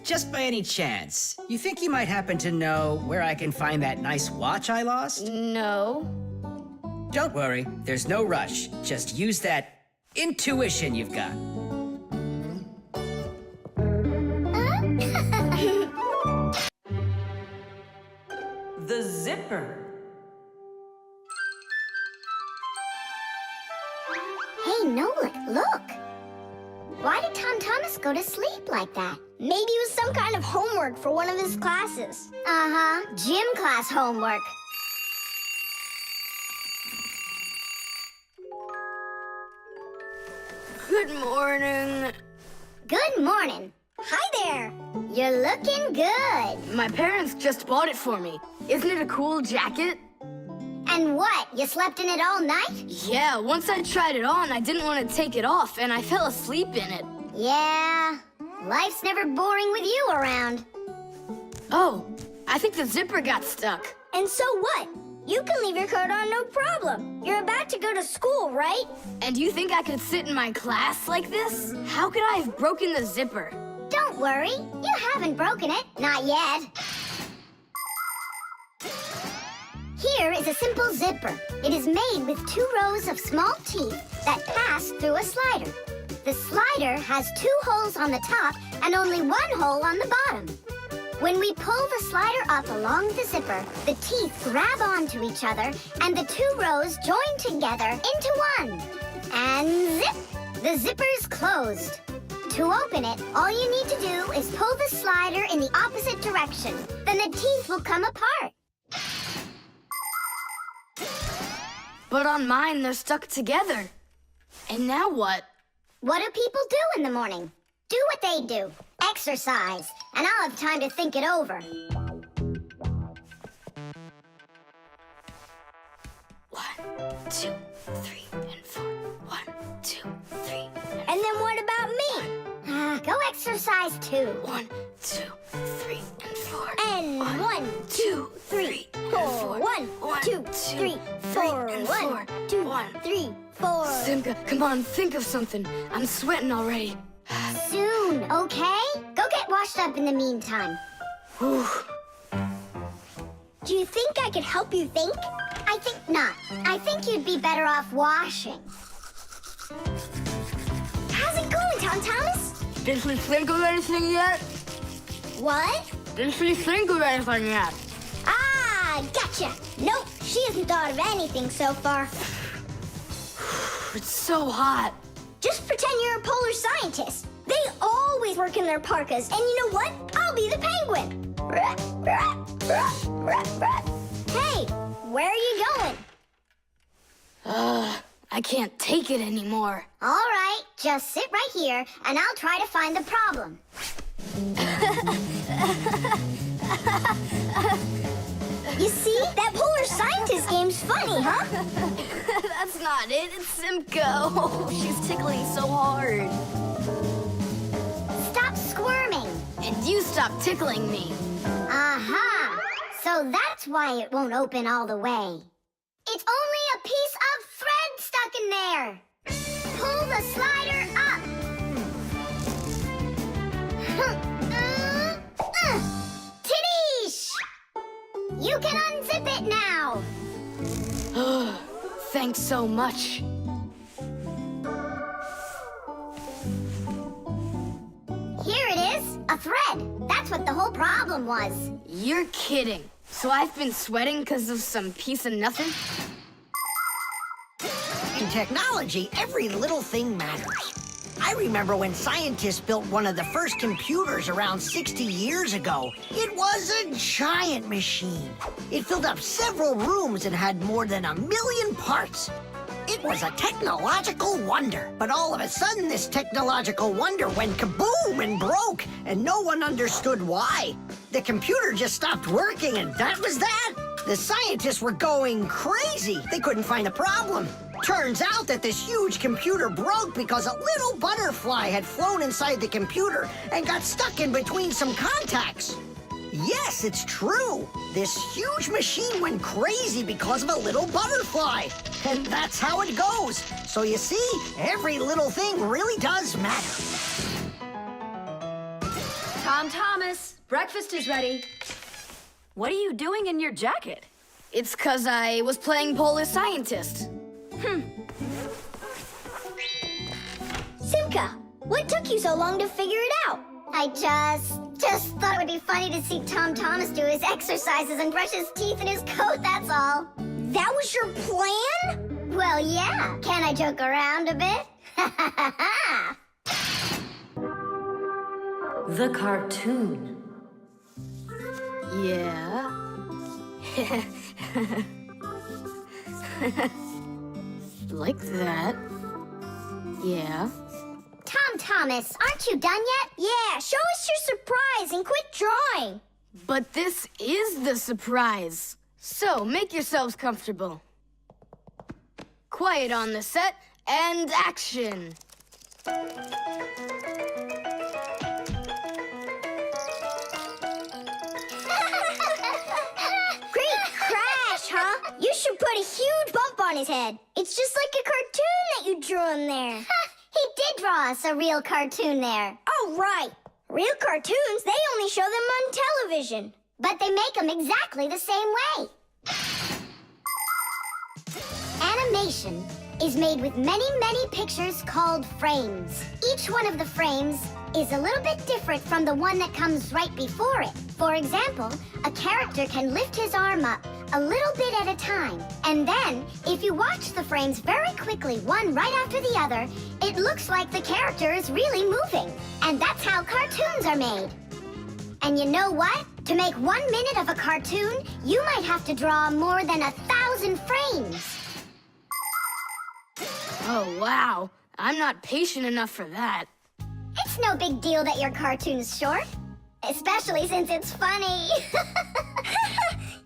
just by any chance, you think you might happen to know where I can find that nice watch I lost?
No.
Don't worry, there's no rush. Just use that intuition you've got.
The zipper.
Hey, Nolik, look. Why did Tom Thomas go to sleep like that?
Maybe it was some kind of homework for one of his classes.
Uh-huh, gym class homework.
Good morning.
Good morning.
Hi there.
You're looking good.
My parents just bought it for me. Isn't it a cool jacket?
And what, you slept in it all night?
Yeah, once I tried it on, I didn't want to take it off, and I fell asleep in it.
Yeah, life's never boring with you around.
Oh, I think the zipper got stuck.
And so what? You can leave your coat on, no problem. You're about to go to school, right?
And you think I could sit in my class like this? How could I have broken the zipper?
Don't worry, you haven't broken it. Not yet. Here is a simple zipper. It is made with 2 rows of small teeth that pass through a slider. The slider has 2 holes on the top and only 1 hole on the bottom. When we pull the slider up along the zipper, the teeth grab onto each other and the 2 rows join together into one. And zip! The zipper's closed. To open it, all you need to do is pull the slider in the opposite direction. Then the teeth will come apart.
But on mine, they're stuck together. And now what?
What do people do in the morning? Do what they do. Exercise. And I'll have time to think it over.
1, 2, 3, and 4. 1, 2, 3,
And then what about me?
Go exercise too.
1, 2, 3, and 4.
And 1, 2, 3, 4. 1, 2, 3, 4. 1, 2, 3, 4.
Simka, come on, think of something. I'm sweating already.
Soon, okay? Go get washed up in the meantime.
Whew.
Do you think I could help you think?
I think not. I think you'd be better off washing.
How's it going, Tom Thomas?
Did she think of anything yet?
What?
Did she think of anything yet?
Ah, gotcha. Nope, she hasn't thought of anything so far.
It's so hot.
Just pretend you're a polar scientist. They always work in their parkas, and you know what? I'll be the penguin. Hey, where are you going?
I can't take it anymore.
All right, just sit right here, and I'll try to find the problem.
You see? That polar scientist game's funny, huh?
That's not it. It's Simka. Oh, she's tickling so hard.
Stop squirming.
And you stop tickling me.
Aha! So that's why it won't open all the way. It's only a piece of thread stuck in there. Pull the slider up. Tidish! You can unzip it now.
Thanks so much.
Here it is, a thread. That's what the whole problem was.
You're kidding. So I've been sweating because of some piece of nothing?
In technology, every little thing matters. I remember when scientists built one of the first computers around 60 years ago. It was a giant machine. It filled up several rooms and had more than 1 million parts. It was a technological wonder. But all of a sudden, this technological wonder went kaboom and broke, and no one understood why. The computer just stopped working, and that was that. The scientists were going crazy. They couldn't find a problem. Turns out that this huge computer broke because a little butterfly had flown inside the computer and got stuck in between some contacts. Yes, it's true. This huge machine went crazy because of a little butterfly. And that's how it goes. So you see, every little thing really does matter.
Tom Thomas, breakfast is ready. What are you doing in your jacket?
It's 'cause I was playing Polar Scientist.
Simka, what took you so long to figure it out?
I just thought it would be funny to see Tom Thomas do his exercises and brush his teeth in his coat, that's all.
That was your plan?
Well, yeah. Can I joke around a bit?
The cartoon.
Yeah. Like that. Yeah.
Tom Thomas, aren't you done yet?
Yeah, show us your surprise and quit drawing.
But this is the surprise. So make yourselves comfortable. Quiet on the set and action.
Great crash, huh? You should put a huge bump on his head. It's just like a cartoon that you drew him there.
He did draw us a real cartoon there.
Oh, right. Real cartoons, they only show them on television.
But they make them exactly the same way. Animation is made with many, many pictures called frames. Each one of the frames is a little bit different from the one that comes right before it. For example, a character can lift his arm up a little bit at a time. And then, if you watch the frames very quickly, one right after the other, it looks like the character is really moving. And that's how cartoons are made. And you know what? To make 1 minute of a cartoon, you might have to draw more than 1,000 frames.
Oh, wow. I'm not patient enough for that.
It's no big deal that your cartoon's short, especially since it's funny.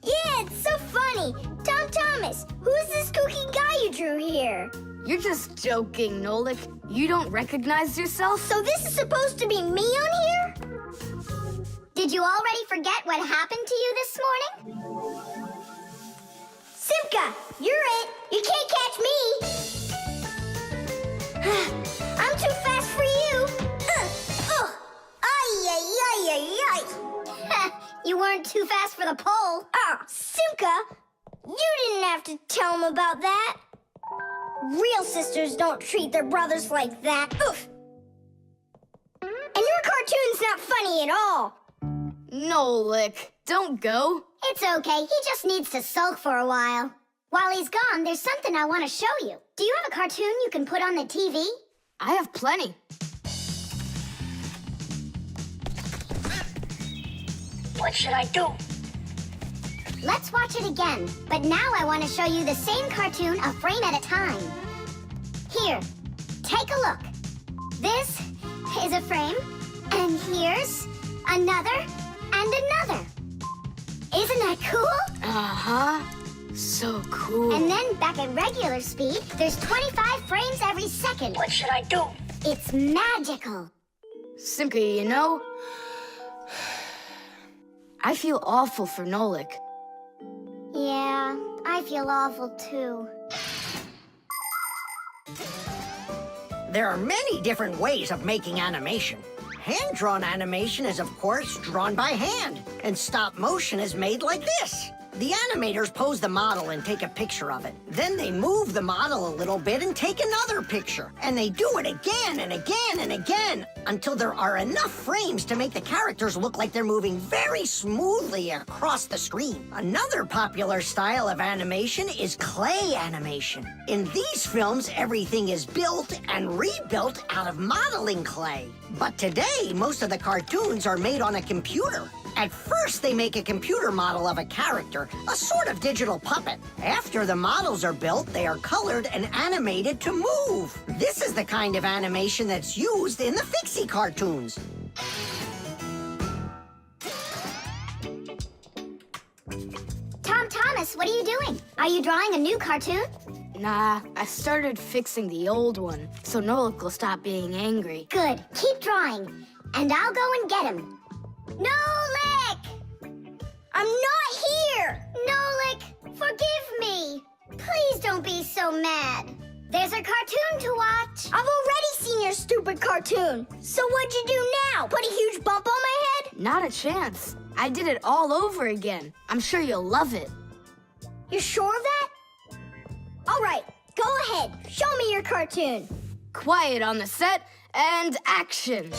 Yeah, it's so funny. Tom Thomas, who's this kooky guy you drew here?
You're just joking, Nolik. You don't recognize yourself?
So this is supposed to be me on here?
Did you already forget what happened to you this morning?
Simka, you're it. You can't catch me. I'm too fast for you. Ay, ay, ay, ay, ay.
You weren't too fast for the pole.
Ah, Simka, you didn't have to tell him about that. Real sisters don't treat their brothers like that. Oof. And your cartoon's not funny at all.
Nolik, don't go.
It's okay. He just needs to sulk for a while. While he's gone, there's something I want to show you. Do you have a cartoon you can put on the TV?
I have plenty.
What should I do?
Let's watch it again. But now I want to show you the same cartoon a frame at a time. Here, take a look. This is a frame, and here's another and another. Isn't that cool?
Uh-huh. So cool.
And then back at regular speed, there's 25 frames every second.
What should I do?
It's magical.
Simka, you know, I feel awful for Nolik.
Yeah, I feel awful too.
There are many different ways of making animation. Hand-drawn animation is, of course, drawn by hand, and stop motion is made like this. The animators pose the model and take a picture of it. Then they move the model a little bit and take another picture. And they do it again and again and again until there are enough frames to make the characters look like they're moving very smoothly across the screen. Another popular style of animation is clay animation. In these films, everything is built and rebuilt out of modeling clay. But today, most of the cartoons are made on a computer. At first, they make a computer model of a character, a sort of digital puppet. After the models are built, they are colored and animated to move. This is the kind of animation that's used in the Fixie cartoons.
Tom Thomas, what are you doing? Are you drawing a new cartoon?
Nah, I started fixing the old one, so Nolik will stop being angry.
Good. Keep drawing. And I'll go and get him. Nolik!
I'm not here!
Nolik, forgive me. Please don't be so mad. There's a cartoon to watch.
I've already seen your stupid cartoon. So what'd you do now? Put a huge bump on my head?
Not a chance. I did it all over again. I'm sure you'll love it.
You're sure of that? All right, go ahead. Show me your cartoon.
Quiet on the set and action.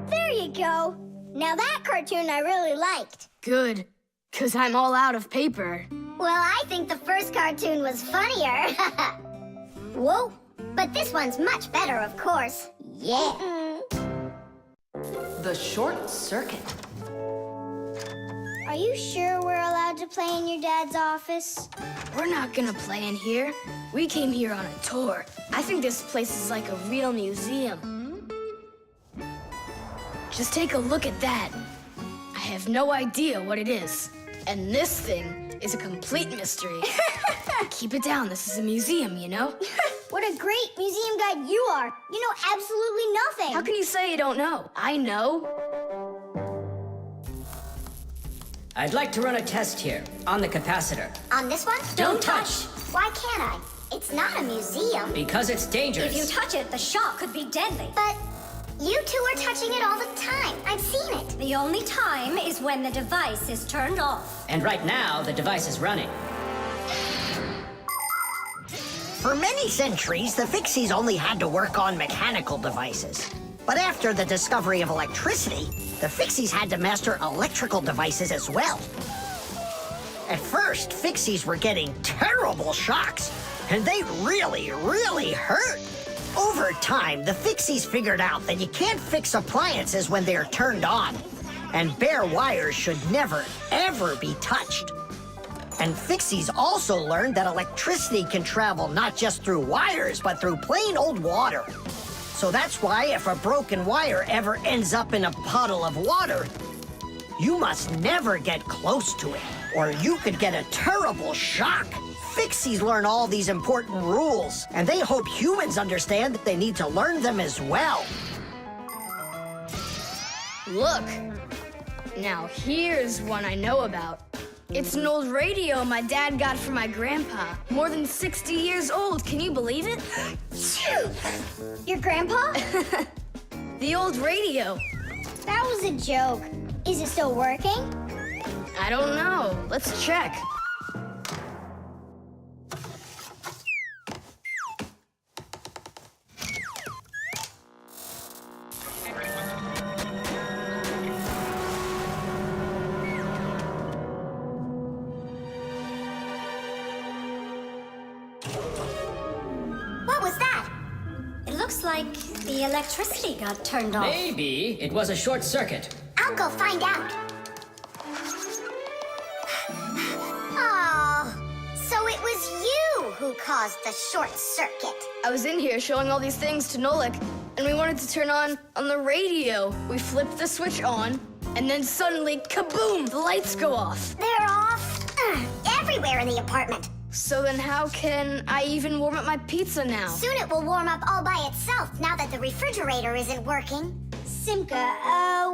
There you go. Now that cartoon I really liked.
Good, 'cause I'm all out of paper.
Well, I think the first cartoon was funnier. Whoa. But this one's much better, of course. Yeah.
The short circuit.
Are you sure we're allowed to play in your dad's office?
We're not gonna play in here. We came here on a tour. I think this place is like a real museum. Just take a look at that. I have no idea what it is. And this thing is a complete mystery. Keep it down. This is a museum, you know?
What a great museum guide you are. You know absolutely nothing.
How can you say you don't know? I know.
I'd like to run a test here on the capacitor.
On this one?
Don't touch!
Why can't I? It's not a museum.
Because it's dangerous.
If you touch it, the shock could be deadly.
But you two are touching it all the time. I've seen it.
The only time is when the device is turned off.
And right now, the device is running.
For many centuries, the Fixies only had to work on mechanical devices. But after the discovery of electricity, the Fixies had to master electrical devices as well. At first, Fixies were getting terrible shocks, and they really, really hurt. Over time, the Fixies figured out that you can't fix appliances when they're turned on, and bare wires should never, ever be touched. And Fixies also learned that electricity can travel not just through wires, but through plain old water. So that's why if a broken wire ever ends up in a puddle of water, you must never get close to it, or you could get a terrible shock. Fixies learn all these important rules, and they hope humans understand that they need to learn them as well.
Look. Now here's one I know about. It's an old radio my dad got from my grandpa. More than 60 years old, can you believe it?
Your grandpa?
The old radio.
That was a joke. Is it still working?
I don't know. Let's check.
What was that?
It looks like the electricity got turned off.
Maybe it was a short circuit.
I'll go find out. Oh, so it was you who caused the short circuit.
I was in here showing all these things to Nolik, and we wanted to turn on the radio. We flipped the switch on, and then suddenly, kaboom, the lights go off.
They're off everywhere in the apartment.
So then how can I even warm up my pizza now?
Soon it will warm up all by itself now that the refrigerator isn't working.
Simka,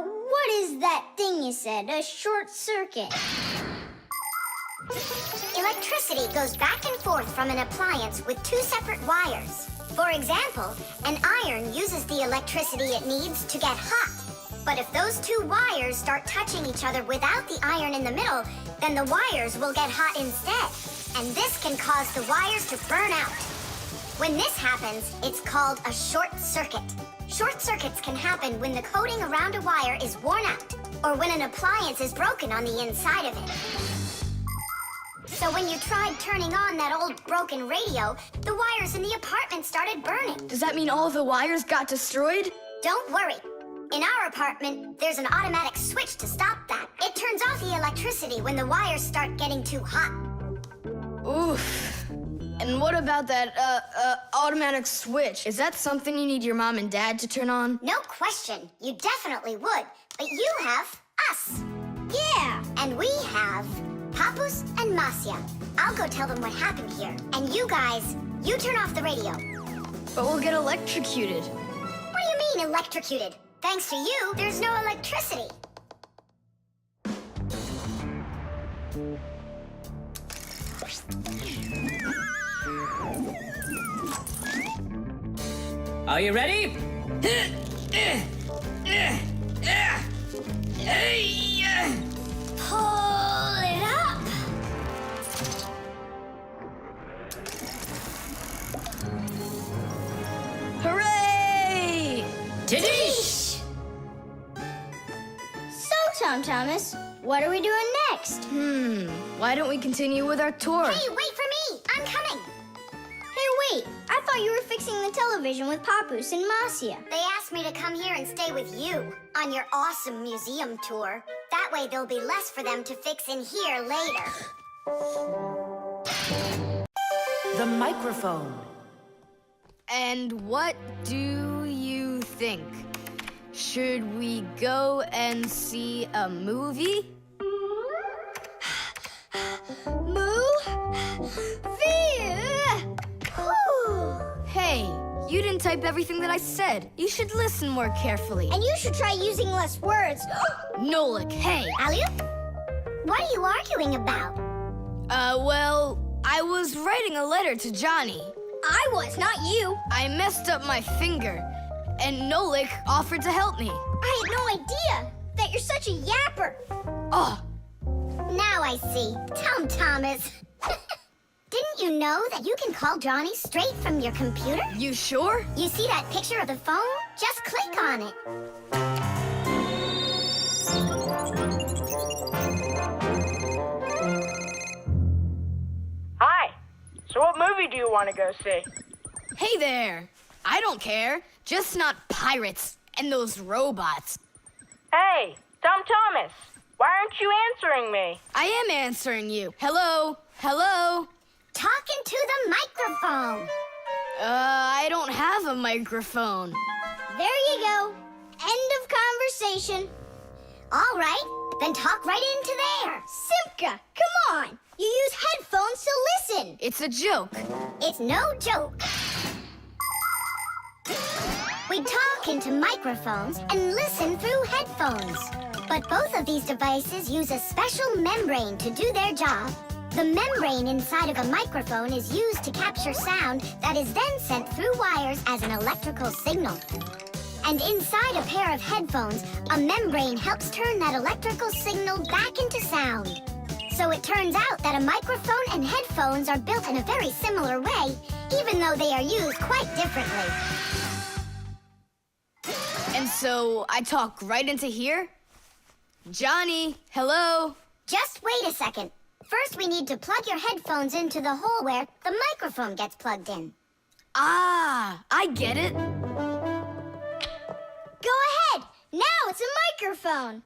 what is that thing you said? A short circuit.
Electricity goes back and forth from an appliance with two separate wires. For example, an iron uses the electricity it needs to get hot. But if those two wires start touching each other without the iron in the middle, then the wires will get hot instead. And this can cause the wires to burn out. When this happens, it's called a short circuit. Short circuits can happen when the coating around a wire is worn out, or when an appliance is broken on the inside of it. So when you tried turning on that old broken radio, the wires in the apartment started burning.
Does that mean all of the wires got destroyed?
Don't worry. In our apartment, there's an automatic switch to stop that. It turns off the electricity when the wires start getting too hot.
Oof. And what about that, automatic switch? Is that something you need your mom and dad to turn on?
No question. You definitely would. But you have us.
Yeah.
And we have Papus and Masya. I'll go tell them what happened here. And you guys, you turn off the radio.
But we'll get electrocuted.
What do you mean electrocuted? Thanks to you, there's no electricity.
Are you ready?
Pull it up.
Hooray!
Tidish!
So, Tom Thomas, what are we doing next?
Why don't we continue with our tour?
Hey, wait for me! I'm coming!
Hey, wait. I thought you were fixing the television with Papus and Masya.
They asked me to come here and stay with you on your awesome museum tour. That way there'll be less for them to fix in here later.
The microphone.
And what do you think? Should we go and see a movie? Hey, you didn't type everything that I said. You should listen more carefully.
And you should try using less words.
Nolik, hey.
Alley-oop? What are you arguing about?
Well, I was writing a letter to Johnny.
I was, not you.
I messed up my finger, and Nolik offered to help me.
I had no idea that you're such a yapper.
Oh,
Now I see. Tom Thomas. Didn't you know that you can call Johnny straight from your computer?
you sure?
You see that picture of the phone? Just click on it.
Hi. So what movie do you want to go see?
Hey there. I don't care. Just not pirates and those robots.
Hey, Tom Thomas. Why aren't you answering me?
I am answering you. Hello? Hello?
Talking to the microphone.
I don't have a microphone.
There you go. End of conversation.
All right, then talk right into there.
Simka, come on. You use headphones to listen.
It's a joke.
It's no joke. We talk into microphones and listen through headphones. But both of these devices use a special membrane to do their job. The membrane inside of a microphone is used to capture sound that is then sent through wires as an electrical signal. And inside a pair of headphones, a membrane helps turn that electrical signal back into sound. So it turns out that a microphone and headphones are built in a very similar way, even though they are used quite differently.
And so I talk right into here? Johnny, hello?
Just wait a second. First, we need to plug your headphones into the hole where the microphone gets plugged in.
Ah, I get it.
Go ahead. Now it's a microphone.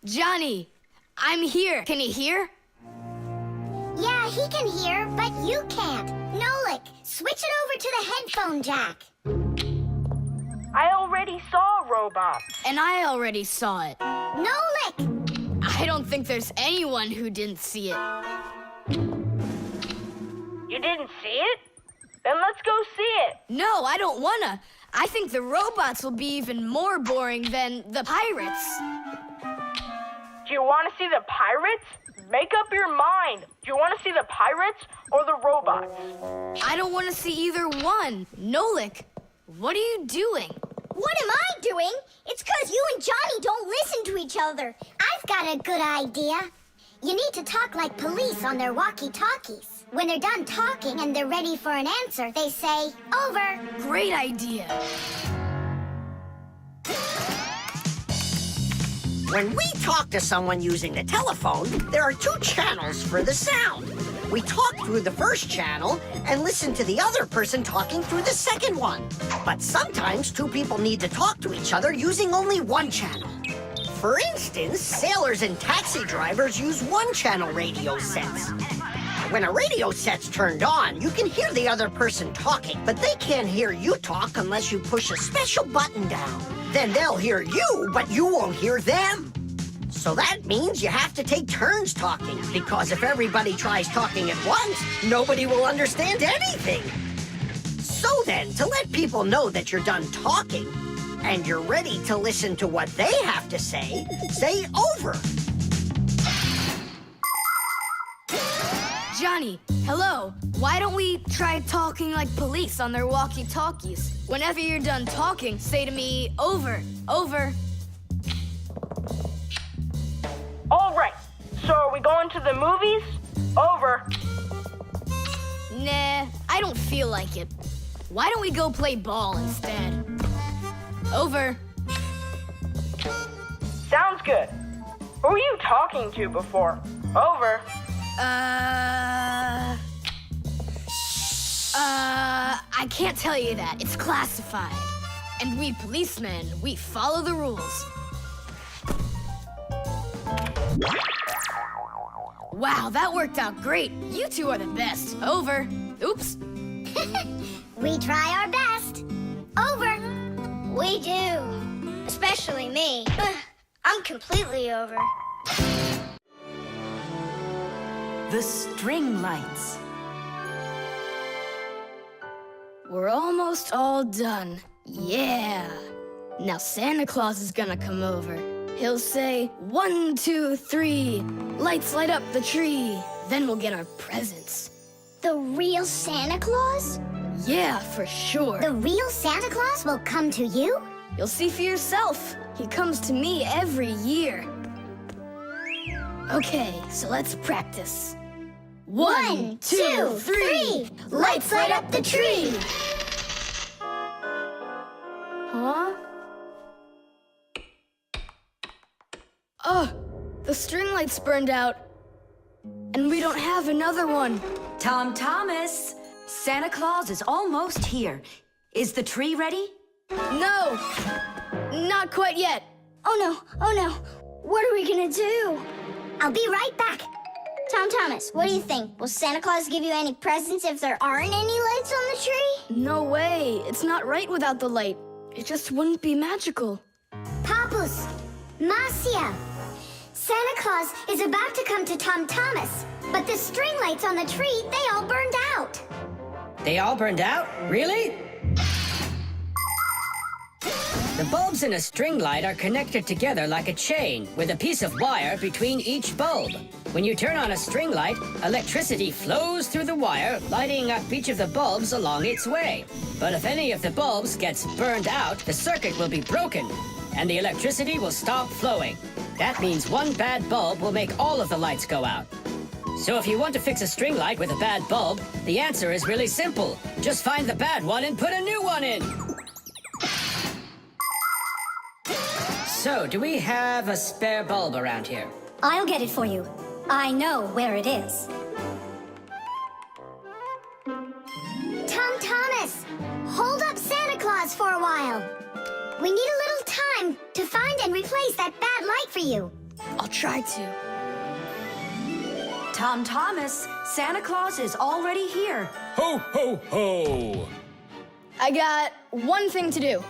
Johnny, I'm here. Can you hear?
Yeah, he can hear, but you can't. Nolik, switch it over to the headphone jack.
I already saw a robot.
And I already saw it.
Nolik!
I don't think there's anyone who didn't see it.
You didn't see it? Then let's go see it.
No, I don't wanna. I think the robots will be even more boring than the pirates.
Do you want to see the pirates? Make up your mind. Do you want to see the pirates or the robots?
I don't want to see either one. Nolik, what are you doing?
What am I doing? It's because you and Johnny don't listen to each other.
I've got a good idea. You need to talk like police on their walkie-talkies. When they're done talking and they're ready for an answer, they say, over.
Great idea.
When we talk to someone using the telephone, there are two channels for the sound. We talk through the first channel and listen to the other person talking through the second one. But sometimes two people need to talk to each other using only one channel. For instance, sailors and taxi drivers use one-channel radio sets. When a radio set's turned on, you can hear the other person talking, but they can't hear you talk unless you push a special button down. Then they'll hear you, but you won't hear them. So that means you have to take turns talking, because if everybody tries talking at once, nobody will understand anything. So then, to let people know that you're done talking, and you're ready to listen to what they have to say over.
Johnny, hello. Why don't we try talking like police on their walkie-talkies? Whenever you're done talking, say to me, over, over.
All right. So are we going to the movies? Over.
Nah, I don't feel like it. Why don't we go play ball instead? Over.
Sounds good. Who were you talking to before? Over.
I can't tell you that. It's classified. And we policemen, we follow the rules. Wow, that worked out great. You two are the best. Over. Oops.
We try our best. Over.
We do. Especially me. I'm completely over.
The string lights.
We're almost all done. Yeah. Now Santa Claus is gonna come over. He'll say, 1, 2, 3, lights light up the tree. Then we'll get our presents.
The real Santa Claus?
Yeah, for sure.
The real Santa Claus will come to you?
You'll see for yourself. He comes to me every year. Okay, so let's practice. 1, 2, 3,
lights light up the tree.
Huh? Oh, the string lights burned out. And we don't have another one.
Tom Thomas, Santa Claus is almost here. Is the tree ready?
No, not quite yet.
Oh no. What are we gonna do?
I'll be right back.
Tom Thomas, what do you think? Will Santa Claus give you any presents if there aren't any lights on the tree?
No way. It's not right without the light. It just wouldn't be magical.
Papus, Marcia, Santa Claus is about to come to Tom Thomas, but the string lights on the tree, they all burned out.
They all burned out? Really? The bulbs in a string light are connected together like a chain with a piece of wire between each bulb. When you turn on a string light, electricity flows through the wire, lighting up each of the bulbs along its way. But if any of the bulbs gets burned out, the circuit will be broken, and the electricity will stop flowing. That means one bad bulb will make all of the lights go out. So if you want to fix a string light with a bad bulb, the answer is really simple. Just find the bad one and put a new one in. So, do we have a spare bulb around here?
I'll get it for you. I know where it is.
Tom Thomas, hold up Santa Claus for a while. We need a little time to find and replace that bad light for you.
I'll try to.
Tom Thomas, Santa Claus is already here.
Ho, ho, ho!
I got one thing to do.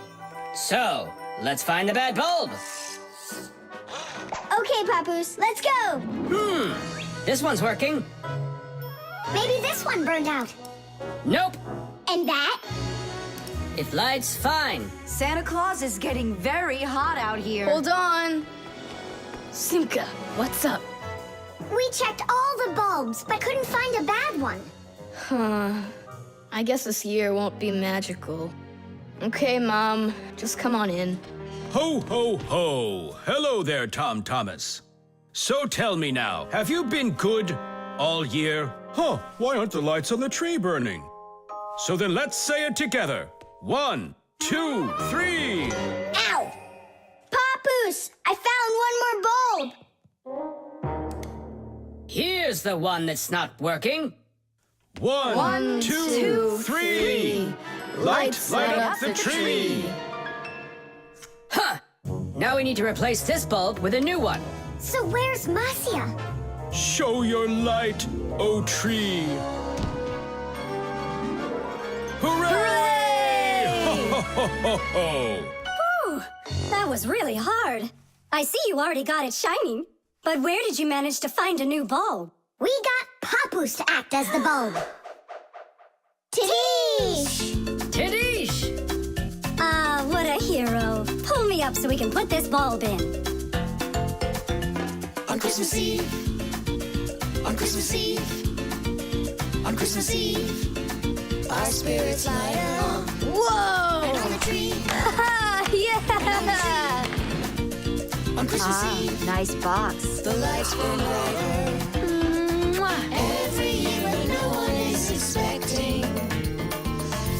So, let's find the bad bulb.
Okay, Papoose, let's go.
This one's working.
Maybe this one burned out.
Nope.
And that?
It lights fine.
Santa Claus is getting very hot out here.
Hold on. Simka, what's up?
We checked all the bulbs, but couldn't find a bad one.
Huh. I guess this year won't be magical. Okay, Mom, just come on in.
Ho, ho, ho! Hello there, Tom Thomas. So tell me now, have you been good all year? Huh, why aren't the lights on the tree burning? So then let's say it together. 1, 2, 3.
Ow! Papoose, I found one more bulb.
Here's the one that's not working.
1, 2, 3. Light up the tree.
Huh! Now we need to replace this bulb with a new one.
So where's Marcia?
Show your light, O tree. Hooray! Ho, ho, ho, ho!
Whew, that was really hard. I see you already got it shining. But where did you manage to find a new bulb?
We got Papoose to act as the bulb. Tidish!
Tidish!
Ah, what a hero. Pull me up so we can put this bulb in.
On Christmas Eve, on Christmas Eve, on Christmas Eve, our spirits light up.
Whoa!
And on the tree,
Yeah!
on Christmas Eve,
Nice box.
the lights burn brighter. Every year when no one is expecting,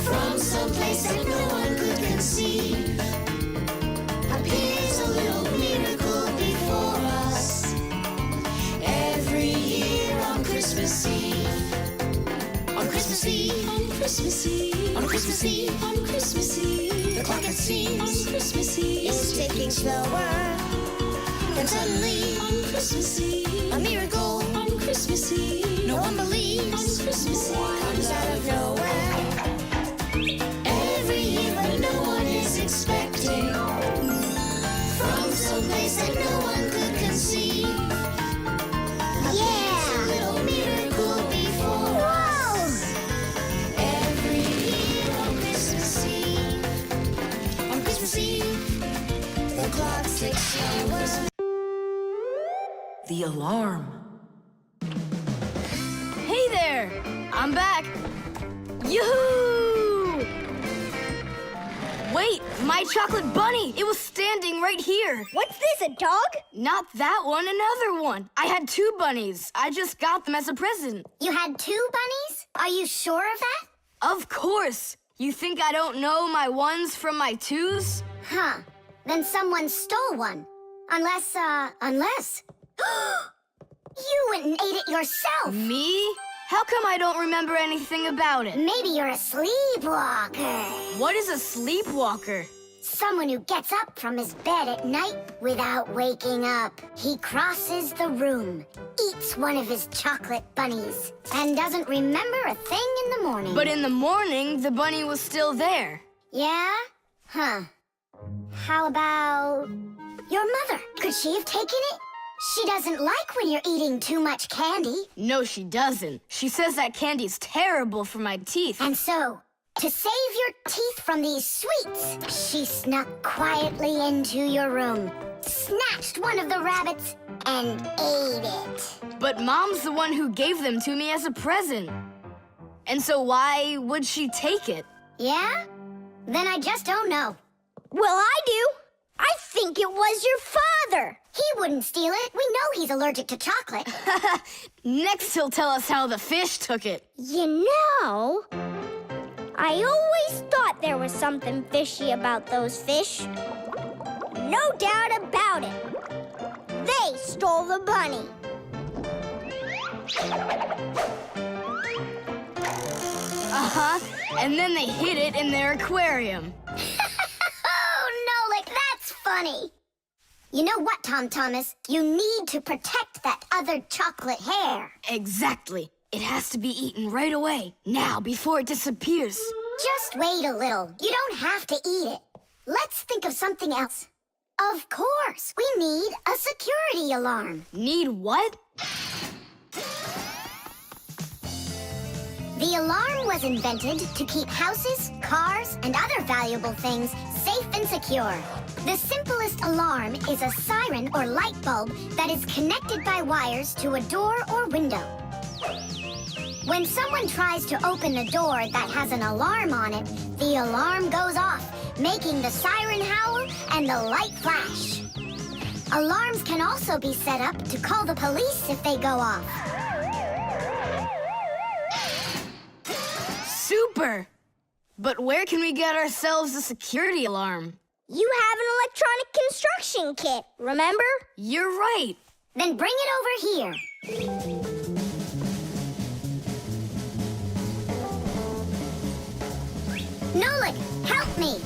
from someplace that no one could conceive, appears a little miracle before us. Every year on Christmas Eve, on Christmas Eve, on Christmas Eve, on Christmas Eve, on Christmas Eve, the clock it seems on Christmas Eve is ticking slower. Then suddenly on Christmas Eve, a miracle on Christmas Eve, no one believes on Christmas Eve comes out of nowhere. Every year when no one is expecting, from someplace that no one could conceive.
Yeah!
A little miracle before us. Every year on Christmas Eve, on Christmas Eve, the clock ticks slower.
The alarm.
Hey there! I'm back! Yoo-hoo! Wait, my chocolate bunny! It was standing right here!
What's this, a dog?
Not that one, another one. I had 2 bunnies. I just got them as a present.
You had 2 bunnies? Are you sure of that?
Of course! You think I don't know my 1s from my 2s?
Huh. Then someone stole one. Unless. You went and ate it yourself!
Me? How come I don't remember anything about it?
Maybe you're a sleepwalker.
What is a sleepwalker?
Someone who gets up from his bed at night without waking up. He crosses the room, eats one of his chocolate bunnies, and doesn't remember a thing in the morning.
But in the morning, the bunny was still there.
Yeah? Huh. How about your mother? Could she have taken it? She doesn't like when you're eating too much candy.
No, she doesn't. She says that candy's terrible for my teeth.
And so, to save your teeth from these sweets, she snuck quietly into your room, snatched one of the rabbits, and ate it.
But Mom's the one who gave them to me as a present. And so why would she take it?
Yeah? Then I just don't know.
Well, I do. I think it was your father.
He wouldn't steal it. We know he's allergic to chocolate.
Next, he'll tell us how the fish took it.
You know, I always thought there was something fishy about those fish. No doubt about it. They stole the bunny.
Uh-huh. And then they hid it in their aquarium.
Oh, Nolik, that's funny. You know what, Tom Thomas? You need to protect that other chocolate hair.
Exactly. It has to be eaten right away. Now, before it disappears.
Just wait a little. You don't have to eat it. Let's think of something else. Of course, we need a security alarm.
Need what?
The alarm was invented to keep houses, cars, and other valuable things safe and secure. The simplest alarm is a siren or light bulb that is connected by wires to a door or window. When someone tries to open a door that has an alarm on it, the alarm goes off, making the siren howl and the light flash. Alarms can also be set up to call the police if they go off.
Super! But where can we get ourselves a security alarm?
You have an electronic construction kit, remember?
You're right.
Then bring it over here. Nolik, help me.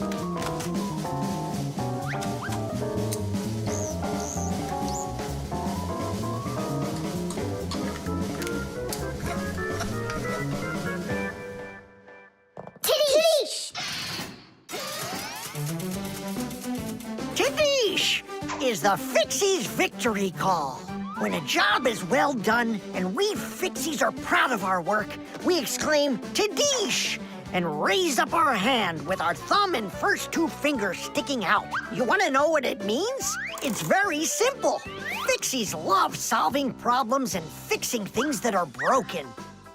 Tidish! Is the The Fixies Victory Call. When a job is well done and we Fixies are proud of our work, we exclaim, "Tadish!" and raise up our hand with our thumb and first two fingers sticking out. You want to know what it means? It's very simple. Fixies love solving problems and fixing things that are broken.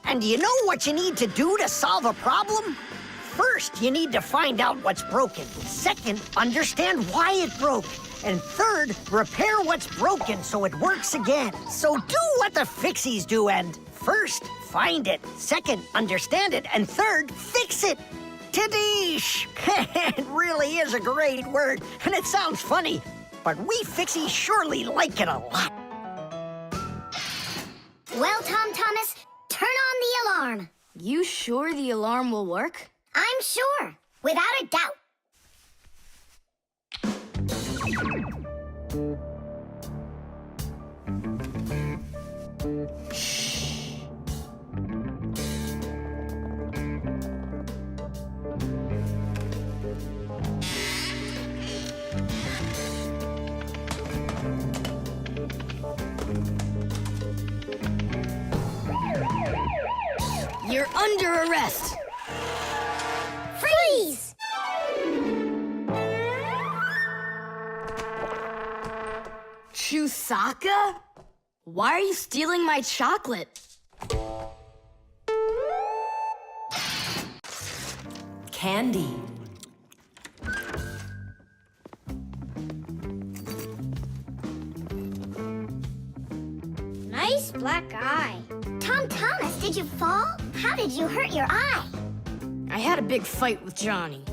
And do you know what you need to do to solve a problem? First, you need to find out what's broken. Second, understand why it broke. And third, repair what's broken so it works again. So do what the Fixies do and first, find it. Second, understand it. And third, fix it. Tadish! It really is a great word, and it sounds funny, but we Fixies surely like it a lot.
Well, Tom Thomas, turn on the alarm.
You sure the alarm will work?
I'm sure, without a doubt.
You're under arrest.
Freeze!
Chusaka? Why are you stealing my chocolate?
Candy.
Nice black eye.
Tom Thomas, did you fall? How did you hurt your eye?
I had a big fight with Johnny.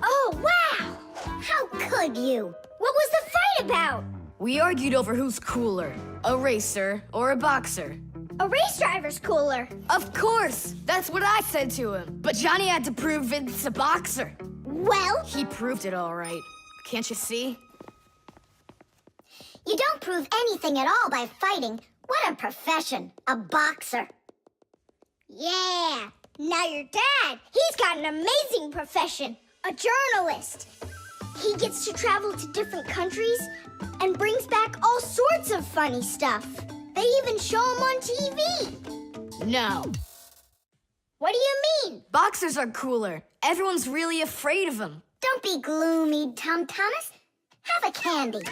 Oh, wow! How could you?
What was the fight about?
We argued over who's cooler, a racer or a boxer.
A race driver's cooler.
Of course! That's what I said to him. But Johnny had to prove it's a boxer.
Well,
He proved it all right. Can't you see?
you don't prove anything at all by fighting. What a profession, a boxer.
Yeah. Now your dad, he's got an amazing profession. A journalist. He gets to travel to different countries and brings back all sorts of funny stuff. They even show him on TV.
No.
What do you mean?
Boxers are cooler. Everyone's really afraid of them.
Don't be gloomy, Tom Thomas. Have a candy.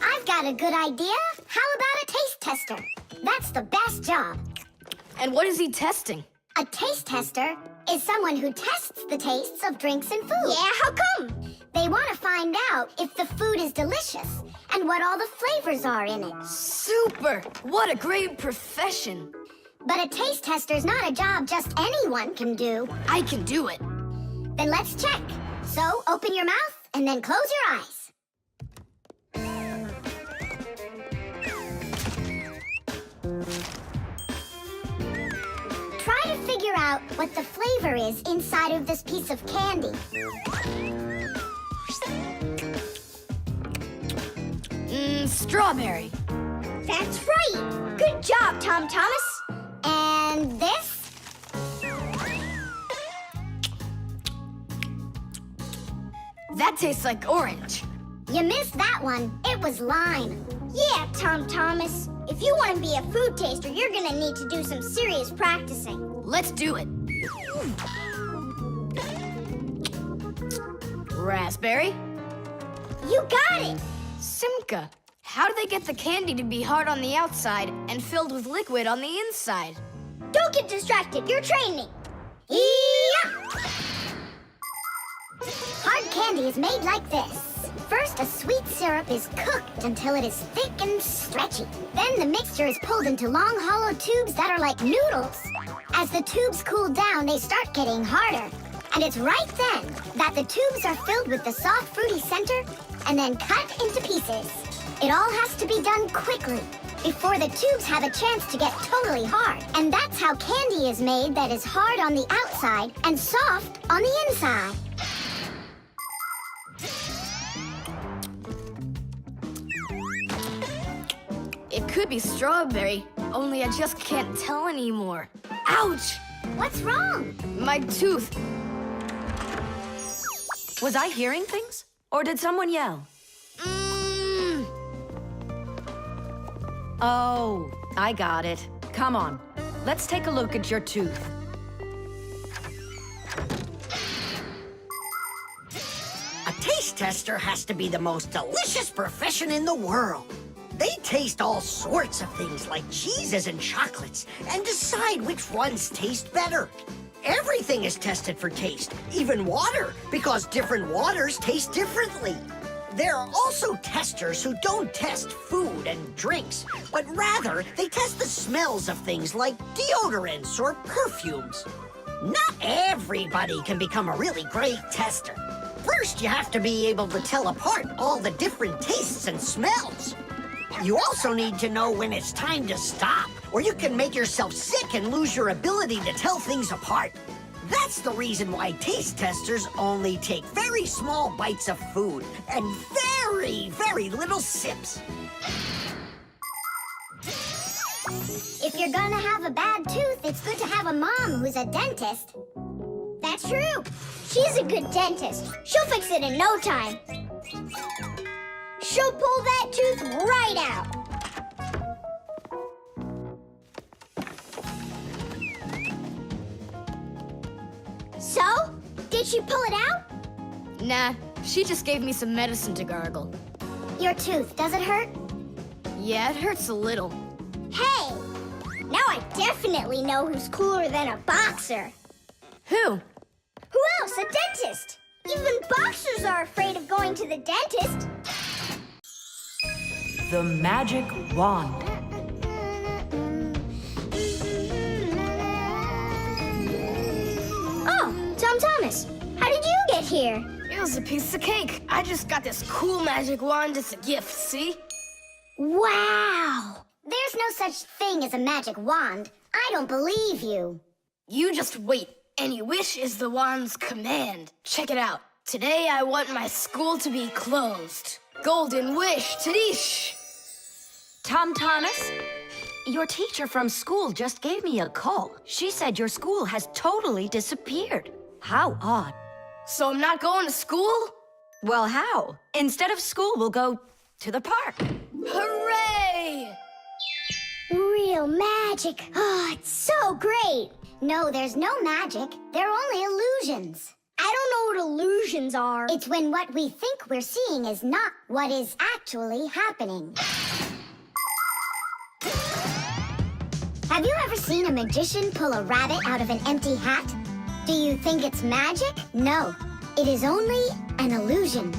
I've got a good idea. How about a taste tester? That's the best job.
And what is he testing?
A taste tester is someone who tests the tastes of drinks and food.
Yeah, how come?
They want to find out if the food is delicious and what all the flavors are in it.
Super! What a great profession.
But a taste tester's not a job just anyone can do.
I can do it.
Then let's check. So open your mouth and then close your eyes. Try to figure out what the flavor is inside of this piece of candy.
Strawberry.
That's right. Good job, Tom Thomas.
And this?
That tastes like orange.
You missed that one. It was lime.
Yeah, Tom Thomas. If you want to be a food taster, you're gonna need to do some serious practicing.
Let's do it. Raspberry.
You got it.
Simka. How do they get the candy to be hard on the outside and filled with liquid on the inside?
Don't get distracted. You're training.
Yeah! Hard candy is made like this. First, a sweet syrup is cooked until it is thick and stretchy. Then the mixture is pulled into long, hollow tubes that are like noodles. As the tubes cool down, they start getting harder. And it's right then that the tubes are filled with the soft, fruity center and then cut into pieces. It all has to be done quickly before the tubes have a chance to get totally hard. And that's how candy is made that is hard on the outside and soft on the inside.
It could be strawberry, only I just can't tell anymore. Ouch!
What's wrong?
My tooth.
Was I hearing things? Or did someone yell? Oh, I got it. Come on. Let's take a look at your tooth.
A taste tester has to be the most delicious profession in the world. They taste all sorts of things like cheeses and chocolates and decide which ones taste better. Everything is tested for taste, even water, because different waters taste differently. There are also testers who don't test food and drinks, but rather they test the smells of things like deodorants or perfumes. Not everybody can become a really great tester. First, you have to be able to tell apart all the different tastes and smells. You also need to know when it's time to stop, or you can make yourself sick and lose your ability to tell things apart. That's the reason why taste testers only take very small bites of food and very, very little sips.
If you're gonna have a bad tooth, it's good to have a mom who's a dentist.
That's true. She's a good dentist. She'll fix it in no time. She'll pull that tooth right out. So, did she pull it out?
Nah, she just gave me some medicine to gargle.
Your tooth, does it hurt?
Yeah, it hurts a little.
Hey, now I definitely know who's cooler than a boxer.
Who?
Who else? A dentist. Even boxers are afraid of going to the dentist.
The magic wand.
Oh, Tom Thomas, how did you get here?
It was a piece of cake. I just got this cool magic wand as a gift, see?
Wow! There's no such thing as a magic wand. I don't believe you.
You just wait. Any wish is the wand's command. Check it out. Today I want my school to be closed. Golden wish, Tadish!
Tom Thomas, your teacher from school just gave me a call. She said your school has totally disappeared. How odd.
So I'm not going to school?
Well, how? Instead of school, we'll go to the park.
Hooray!
Real magic. Oh, it's so great.
No, there's no magic. They're only illusions.
I don't know what illusions are.
It's when what we think we're seeing is not what is actually happening. Have you ever seen a magician pull a rabbit out of an empty hat? Do you think it's magic? No, it is only an illusion.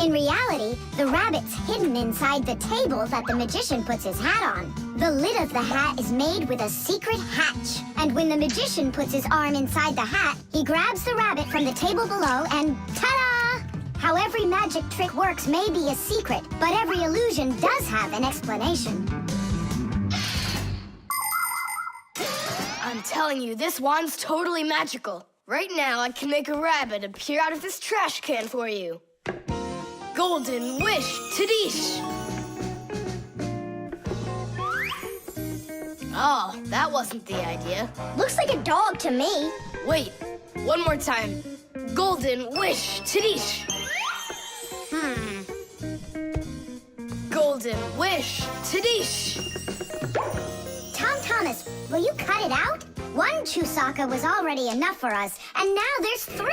In reality, the rabbit's hidden inside the table that the magician puts his hat on. The lid of the hat is made with a secret hatch. And when the magician puts his arm inside the hat, he grabs the rabbit from the table below and ta-da! How every magic trick works may be a secret, but every illusion does have an explanation.
I'm telling you, this wand's totally magical. Right now, I can make a rabbit appear out of this trash can for you. Golden wish, Tadish! Oh, that wasn't the idea.
Looks like a dog to me.
Wait, one more time. Golden wish, Tadish! Golden wish, Tadish!
Tom Thomas, will you cut it out? One Chusaka was already enough for us, and now there's 3.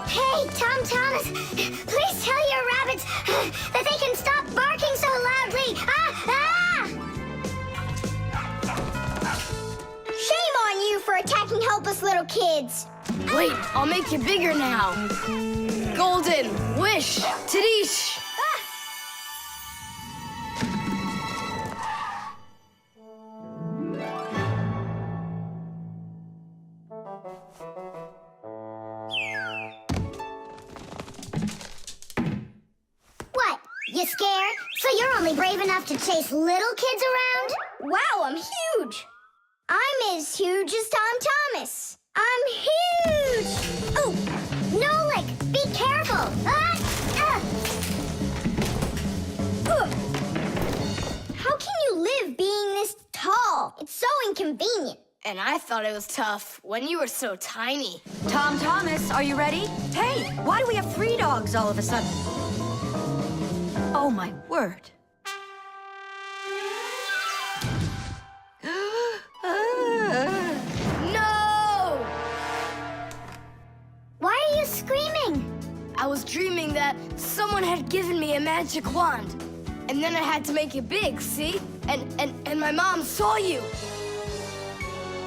Hey, Tom Thomas, please tell your rabbits that they can stop barking so loudly.
Shame on you for attacking helpless little kids.
Wait, I'll make you bigger now. Golden wish, Tadish!
What? You scared? So you're only brave enough to chase little kids around?
Wow, I'm huge. I'm as huge as Tom Thomas. I'm huge.
Oh, Nolik, be careful.
convenient.
And I thought it was tough when you were so tiny.
Tom Thomas, are you ready? Hey, why do we have 3 dogs all of a sudden? Oh, my word.
No!
Why are you screaming?
I was dreaming that someone had given me a magic wand. And then I had to make it big, see? And my mom saw you.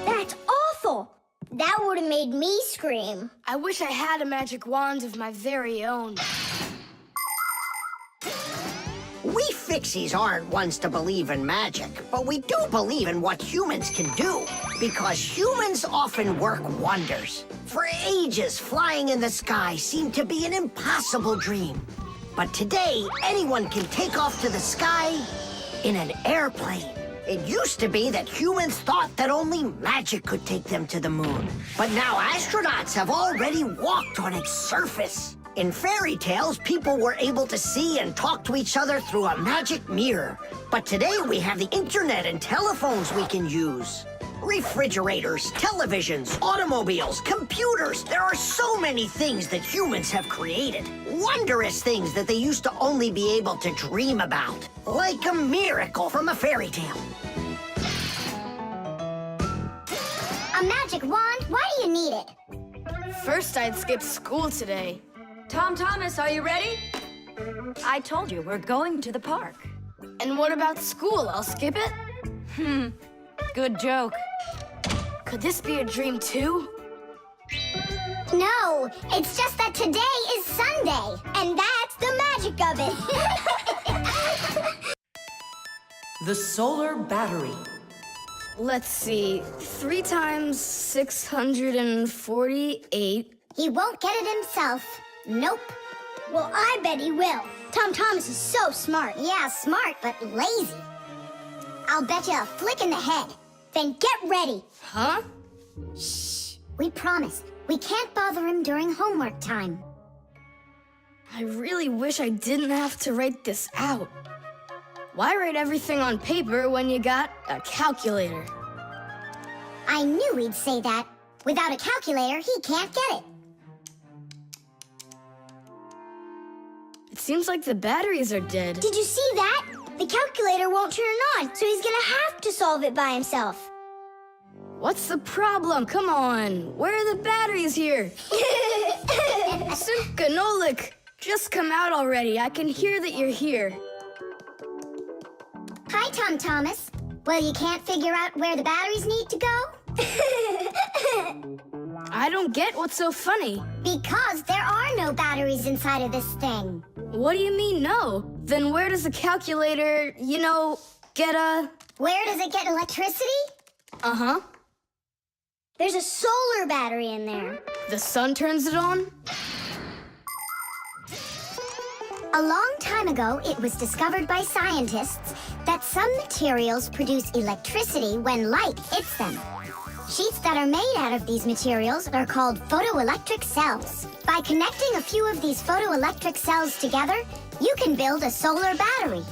That's awful. That would have made me scream.
I wish I had a magic wand of my very own.
We Fixies aren't ones to believe in magic, but we do believe in what humans can do, because humans often work wonders. For ages, flying in the sky seemed to be an impossible dream. But today, anyone can take off to the sky in an airplane. It used to be that humans thought that only magic could take them to the moon. But now astronauts have already walked on its surface. In fairy tales, people were able to see and talk to each other through a magic mirror. But today we have the internet and telephones we can use. Refrigerators, televisions, automobiles, computers. There are so many things that humans have created. Wondrous things that they used to only be able to dream about. Like a miracle from a fairy tale.
A magic wand? Why do you need it?
First, I'd skipped school today.
Tom Thomas, are you ready? I told you, we're going to the park.
And what about school? I'll skip it?
Good joke.
Could this be a dream too?
No, it's just that today is Sunday, and that's the magic of it.
The solar battery.
Let's see. 3 times 648.
He won't get it himself. Nope.
Well, I bet he will. Tom Thomas is so smart.
Yeah, smart, but lazy. I'll bet you a flick in the head.
Then get ready.
Huh?
Shh. We promise. We can't bother him during homework time.
I really wish I didn't have to write this out. Why write everything on paper when you got a calculator?
I knew he'd say that. Without a calculator, he can't get it.
It seems like the batteries are dead.
Did you see that? The calculator won't turn on, so he's gonna have to solve it by himself.
What's the problem? Come on. Where are the batteries here? Simka and Nolik, just come out already. I can hear that you're here.
Hi, Tom Thomas. Well, you can't figure out where the batteries need to go?
I don't get what's so funny.
Because there are no batteries inside of this thing.
What do you mean, no? Then where does the calculator, get a...
Where does it get electricity?
Uh-huh.
There's a solar battery in there.
The sun turns it on?
A long time ago, it was discovered by scientists that some materials produce electricity when light hits them. Sheets that are made out of these materials are called photoelectric cells. By connecting a few of these photoelectric cells together, you can build a solar battery.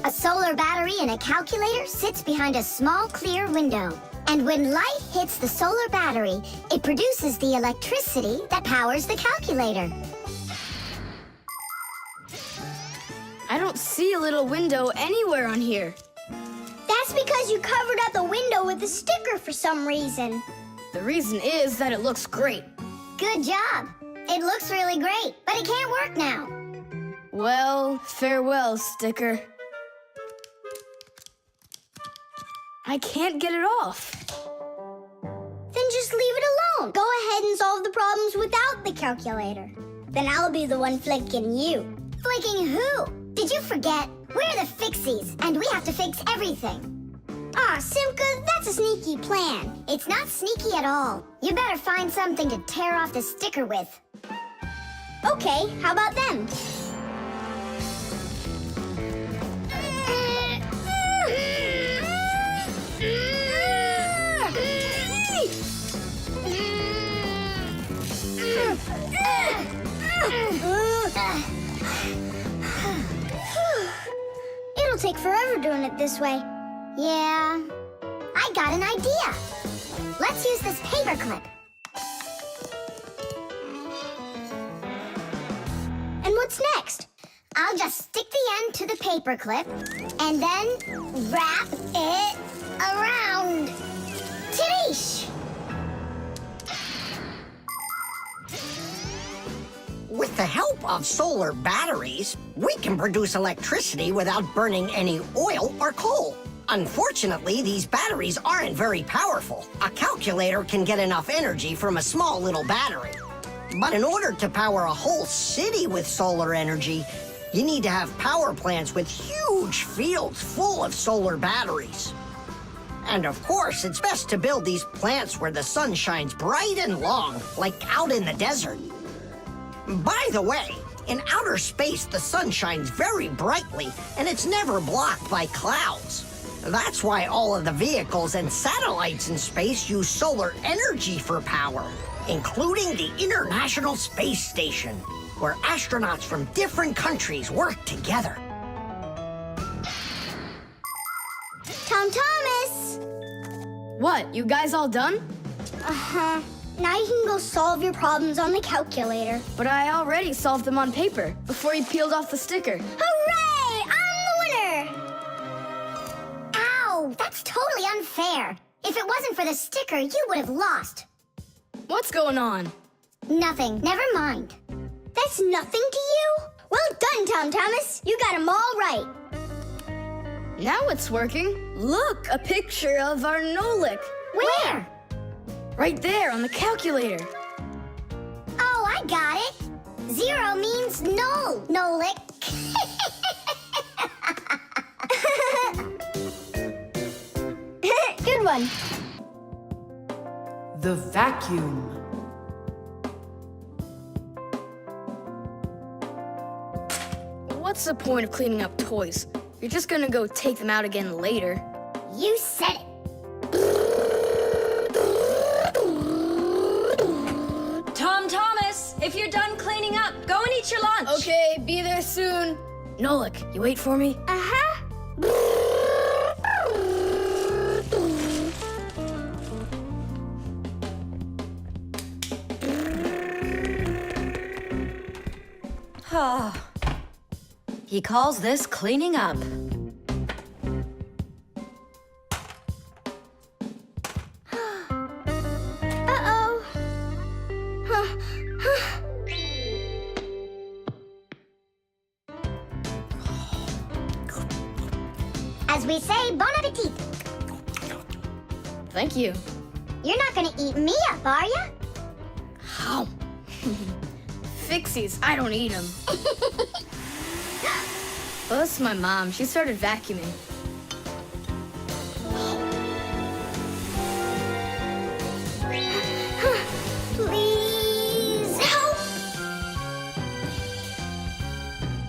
A solar battery in a calculator sits behind a small clear window. And when light hits the solar battery, it produces the electricity that powers the calculator.
I don't see a little window anywhere on here.
That's because you covered up the window with a sticker for some reason.
The reason is that it looks great.
Good job. It looks really great, but it can't work now.
Well, farewell, sticker. I can't get it off.
Then just leave it alone. Go ahead and solve the problems without the calculator. Then I'll be the one flicking you.
Flicking who? Did you forget? We're the Fixies, and we have to fix everything.
Ah, Simka, that's a sneaky plan.
It's not sneaky at all. You better find something to tear off the sticker with.
Okay, how about them? It'll take forever doing it this way.
Yeah. I I got an idea. Let's use this paper clip.
And what's next?
I'll just stick the end to the paper clip and then wrap it around. Tidish!
With the help of solar batteries, we can produce electricity without burning any oil or coal. Unfortunately, these batteries aren't very powerful. A calculator can get enough energy from a small little battery. But in order to power a whole city with solar energy, you need to have power plants with huge fields full of solar batteries. And of course, it's best to build these plants where the sun shines bright and long, like out in the desert. By the way, in outer space, the sun shines very brightly, and it's never blocked by clouds. That's why all of the vehicles and satellites in space use solar energy for power, including the International Space Station, where astronauts from different countries work together.
Tom Thomas!
What, you guys all done?
Uh-huh. Now you can go solve your problems on the calculator.
But I already solved them on paper before you peeled off the sticker.
Hooray! I'm the winner!
Ow, that's totally unfair. If it wasn't for the sticker, you would have lost.
What's going on?
Nothing, never mind.
That's nothing to you? Well done, Tom Thomas. You got them all right.
Now it's working. Look, a picture of our Nolik.
Where?
Right there on the calculator.
Oh, I got it. 0 means null, Nolik.
Good one.
The vacuum.
What's the point of cleaning up toys? You're just gonna go take them out again later.
You said it.
Tom Thomas, if you're done cleaning up, go and eat your lunch.
Okay, be there soon. Nolik, you wait for me?
Uh-huh.
He calls this cleaning up.
Uh-oh.
As we say, bon appetit.
Thank you.
You're not gonna eat me up, are ya?
Ow. Fixies, I don't eat them. Well, that's my mom. She started vacuuming.
Please help!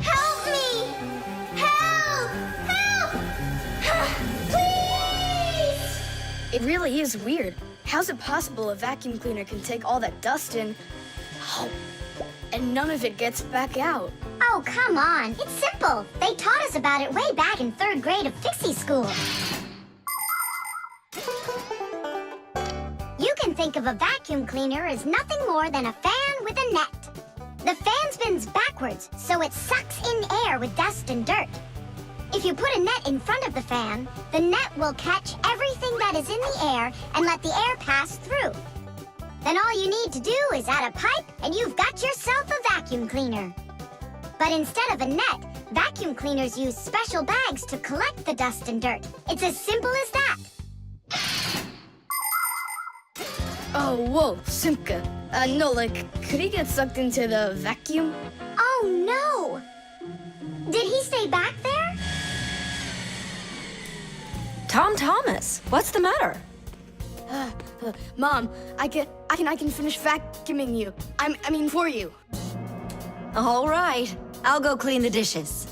Help me! Help! Help! Please!
It really is weird. How's it possible a vacuum cleaner can take all that dust in, and none of it gets back out?
Oh, come on. It's simple. They taught us about it way back in 3rd grade of Fixie school. You can think of a vacuum cleaner as nothing more than a fan with a net. The fan spins backwards, so it sucks in air with dust and dirt. If you put a net in front of the fan, the net will catch everything that is in the air and let the air pass through. Then all you need to do is add a pipe and you've got yourself a vacuum cleaner. But instead of a net, vacuum cleaners use special bags to collect the dust and dirt. It's as simple as that.
Oh, whoa, Simka. Nolik, could he get sucked into the vacuum?
Oh, no! Did he stay back there?
Tom Thomas, what's the matter?
Mom, I can finish vacuuming you. I mean for you.
All right, I'll go clean the dishes.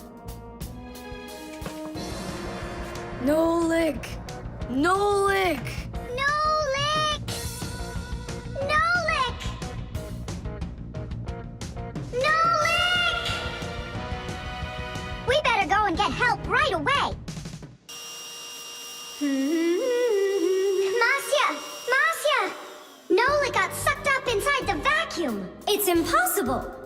Nolik! Nolik!
Nolik! Nolik! Nolik! We better go and get help right away.
impossible.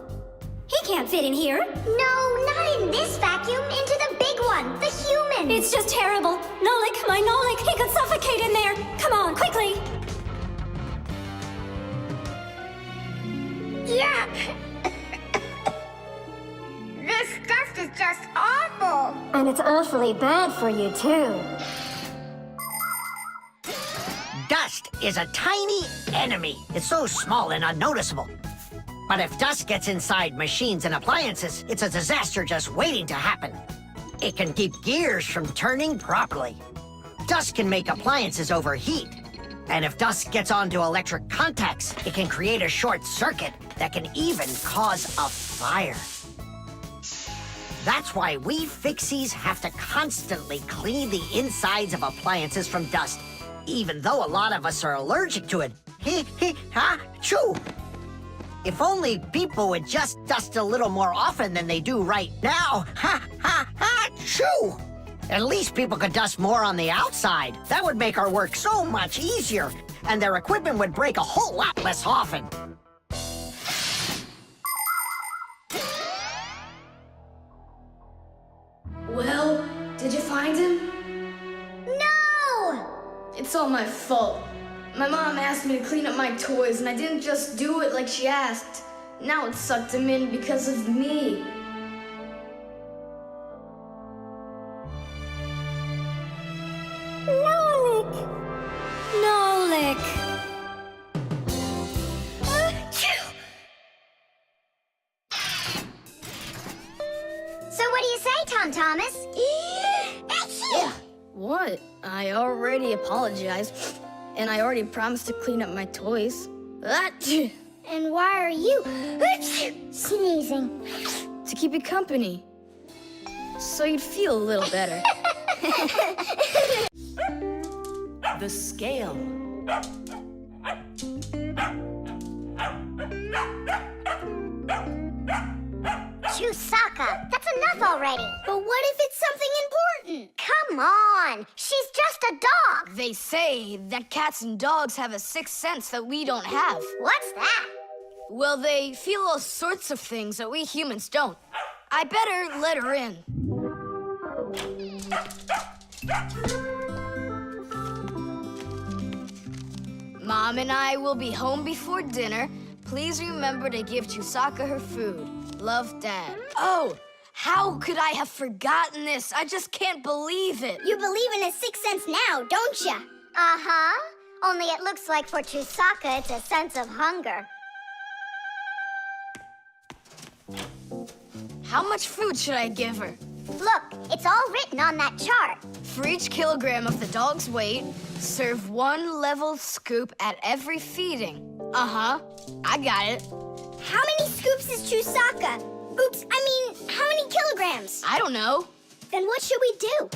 He can't fit in here.
No, not in this vacuum. Into the big one, the human.
It's just terrible. Nolik, my Nolik, he could suffocate in there. Come on, quickly.
Yeah. This stuff is just awful.
And it's awfully bad for you, too.
Dust is a tiny enemy. It's so small and unnoticeable. But if dust gets inside machines and appliances, it's a disaster just waiting to happen. It can keep gears from turning properly. Dust can make appliances overheat. And if dust gets onto electric contacts, it can create a short circuit that can even cause a fire. That's why we Fixies have to constantly clean the insides of appliances from dust, even though a lot of us are allergic to it. Choo! If only people would just dust a little more often than they do right now. Choo! At least people could dust more on the outside. That would make our work so much easier, and their equipment would break a whole lot less often.
Well, did you find him?
No!
It's all my fault. My mom asked me to clean up my toys, and I didn't just do it like she asked. Now it sucked him in because of me.
Nolik! Nolik!
So what do you say, Tom Thomas?
What? I already apologized, and I already promised to clean up my toys.
And why are you sneezing?
To keep you company. So you'd feel a little better.
The scale.
Chusaka, that's enough already. But what if it's something important? Come on, she's just a dog.
They say that cats and dogs have a sixth sense that we don't have.
What's that?
Well, they feel all sorts of things that we humans don't. I better let her in. Mom and I will be home before dinner. Please remember to give Chusaka her food. Love, Dad. Oh, how could I have forgotten this? I just can't believe it.
You believe in a sixth sense now, don't ya? Uh-huh. Only it looks like for Chusaka it's a sense of hunger.
How much food should I give her?
Look, it's all written on that chart.
For each kilogram of the dog's weight, serve 1 level scoop at every feeding. Uh-huh, I got it.
How many scoops is Chusaka? Oops, I mean, how many kilograms?
I don't know.
Then what should we do?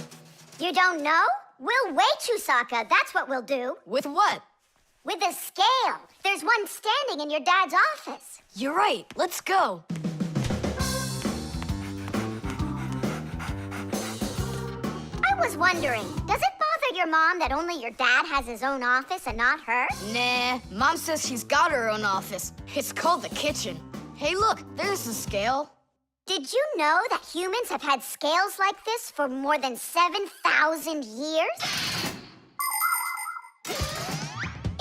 You don't know? We'll weigh Chusaka, that's what we'll do.
With what?
With a scale. There's one standing in your dad's office.
You're right, let's go.
I was wondering, does it bother your mom that only your dad has his own office and not her?
Nah, Mom says she's got her own office. It's called the kitchen. Hey, look, there's the scale.
Did you know that humans have had scales like this for more than 7,000 years?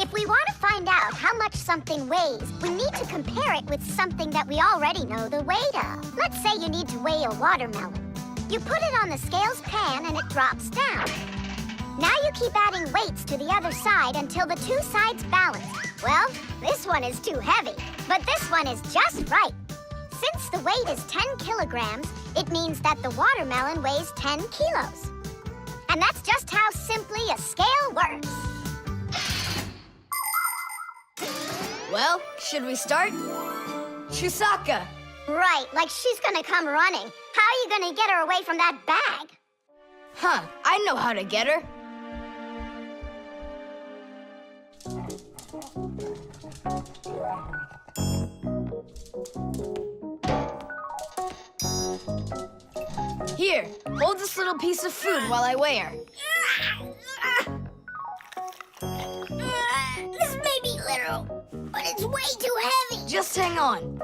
If we want to find out how much something weighs, we need to compare it with something that we already know the weight of. Let's say you need to weigh a watermelon. You put it on the scales pan and it drops down. Now you keep adding weights to the other side until the two sides balance. Well, this one is too heavy, but this one is just right. Since the weight is 10 kilograms, it means that the watermelon weighs 10 kilos. And that's just how simply a scale works.
Well, should we start? Chusaka.
Right, like she's gonna come running. How are you gonna get her away from that bag?
Huh, I know how to get her. Here, hold this little piece of food while I weigh her.
This may be literal, but it's way too heavy.
Just hang on.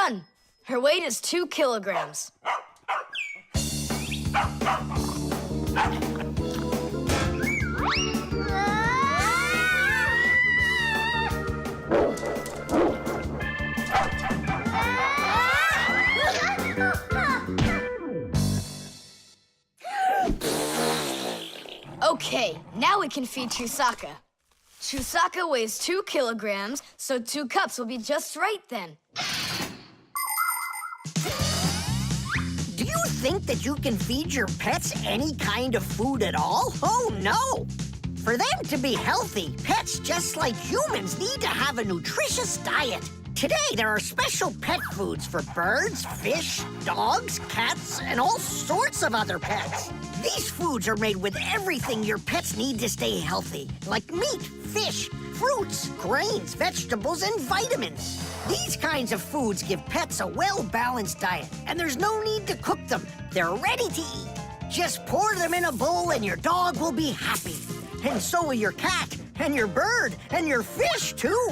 done. Her weight is 2 kilograms. Okay, now we can feed Chusaka. Chusaka weighs 2 kilograms, so 2 cups will be just right then.
Do you think that you can feed your pets any kind of food at all? Oh, no! For them to be healthy, pets just like humans need to have a nutritious diet. Today, there are special pet foods for birds, fish, dogs, cats, and all sorts of other pets. These foods are made with everything your pets need to stay healthy, like meat, fish, fruits, grains, vegetables, and vitamins. These kinds of foods give pets a well-balanced diet, and there's no need to cook them. They're ready to eat. Just pour them in a bowl and your dog will be happy. And so will your cat, and your bird, and your fish, too.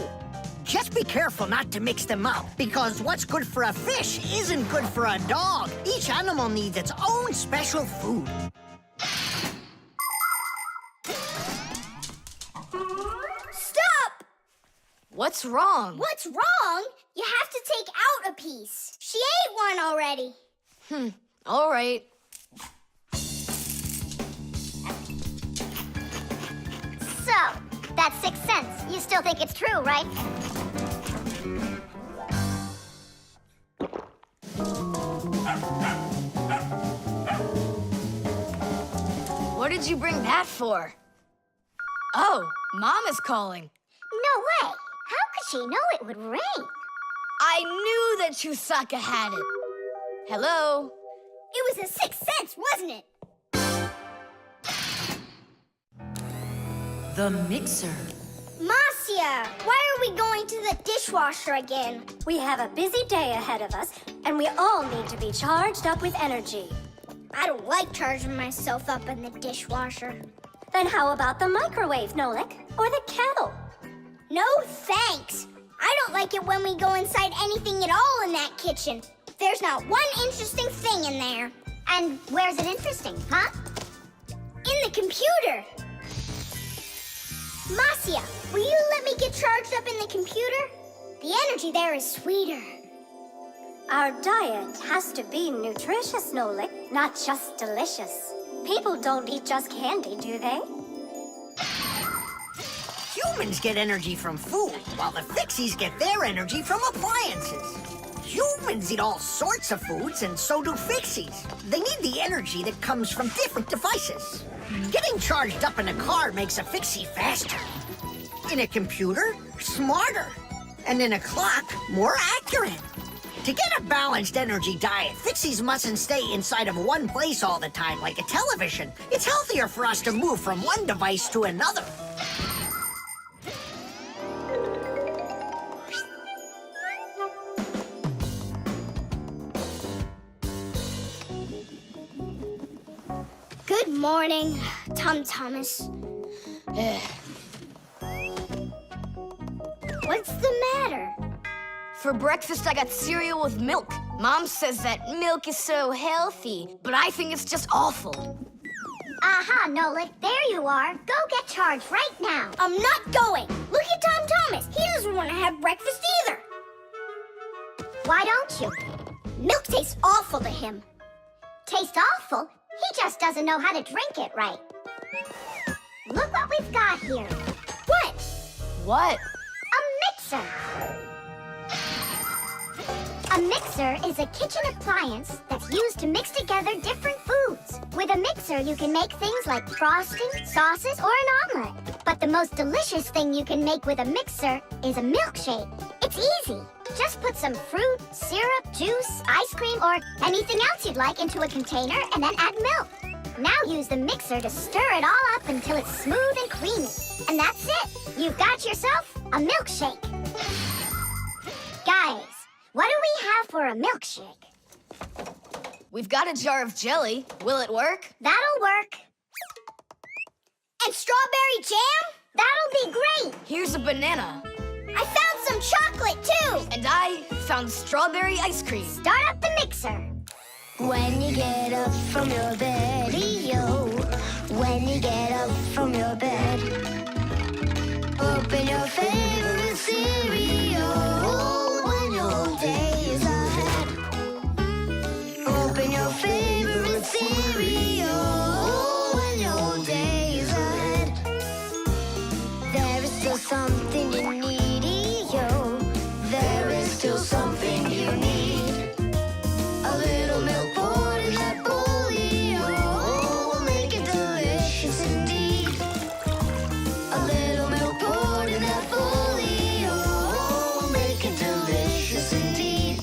Just be careful not to mix them up, because what's good for a fish isn't good for a dog. Each animal needs its own special food.
Stop!
What's wrong?
What's wrong? You have to take out a piece. She ate one already.
All right.
So, that's 6 cents. You still think it's true, right?
What did you bring that for? Oh, Mom is calling.
No way. How could she know it would rain?
I knew that Chusaka had it. Hello?
It was a 6 cents, wasn't it?
The mixer.
Marcia, why are we going to the dishwasher again?
We have a busy day ahead of us, and we all need to be charged up with energy.
I don't like charging myself up in the dishwasher.
Then how about the microwave, Nolik? Or the kettle?
No thanks. I don't like it when we go inside anything at all in that kitchen. There's not one interesting thing in there.
And where's it interesting, huh?
In the computer. Marcia, will you let me get charged up in the computer? The energy there is sweeter.
Our diet has to be nutritious, Nolik, not just delicious. People don't eat just candy, do they?
Humans get energy from food, while the Fixies get their energy from appliances. Humans eat all sorts of foods, and so do Fixies. They need the energy that comes from different devices. Getting charged up in a car makes a Fixie faster. In a computer, smarter. And in a clock, more accurate. To get a balanced energy diet, Fixies mustn't stay inside of one place all the time like a television. It's healthier for us to move from one device to another.
Good morning, Tom Thomas. What's the matter?
For breakfast, I got cereal with milk. Mom says that milk is so healthy, but I think it's just awful.
Aha, Nolik, there you are. Go get charged right now.
I'm not going. Look at Tom Thomas. He doesn't want to have breakfast either.
Why don't you?
Milk tastes awful to him.
Taste awful? He just doesn't know how to drink it right. Look what we've got here.
What?
What?
A mixer. A mixer is a kitchen appliance that's used to mix together different foods. With a mixer, you can make things like frosting, sauces, or an omelet. But the most delicious thing you can make with a mixer is a milkshake. It's easy. Just put some fruit, syrup, juice, ice cream, or anything else you'd like into a container and then add milk. Now use the mixer to stir it all up until it's smooth and creamy. And that's it. You've got yourself a milkshake. Guys, what do we have for a milkshake?
We've got a jar of jelly. Will it work?
That'll work.
And strawberry jam?
That'll be great.
Here's a banana.
I found
some chocolate, too!
And I found strawberry ice cream.
Start up the mixer.
When you get up from your bed, yo. When you get up from your bed, open your favorite cereal when your day is ahead. Open your favorite cereal when your day is ahead. There is still something you need, yo. There is still something you need. A little milk poured in that bowl, yo, will make it delicious indeed. A little milk poured in that bowl, yo, will make it delicious indeed.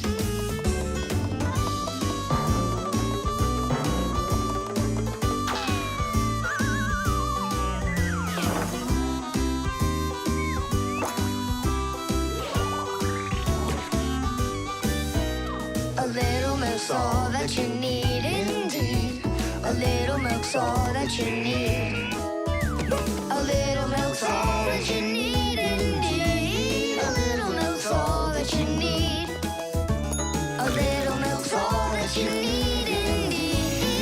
A little milk's all that you need indeed. A little milk's all that you need. A little milk's all that you need indeed. A little milk's all that you need. A little milk's all that you need indeed.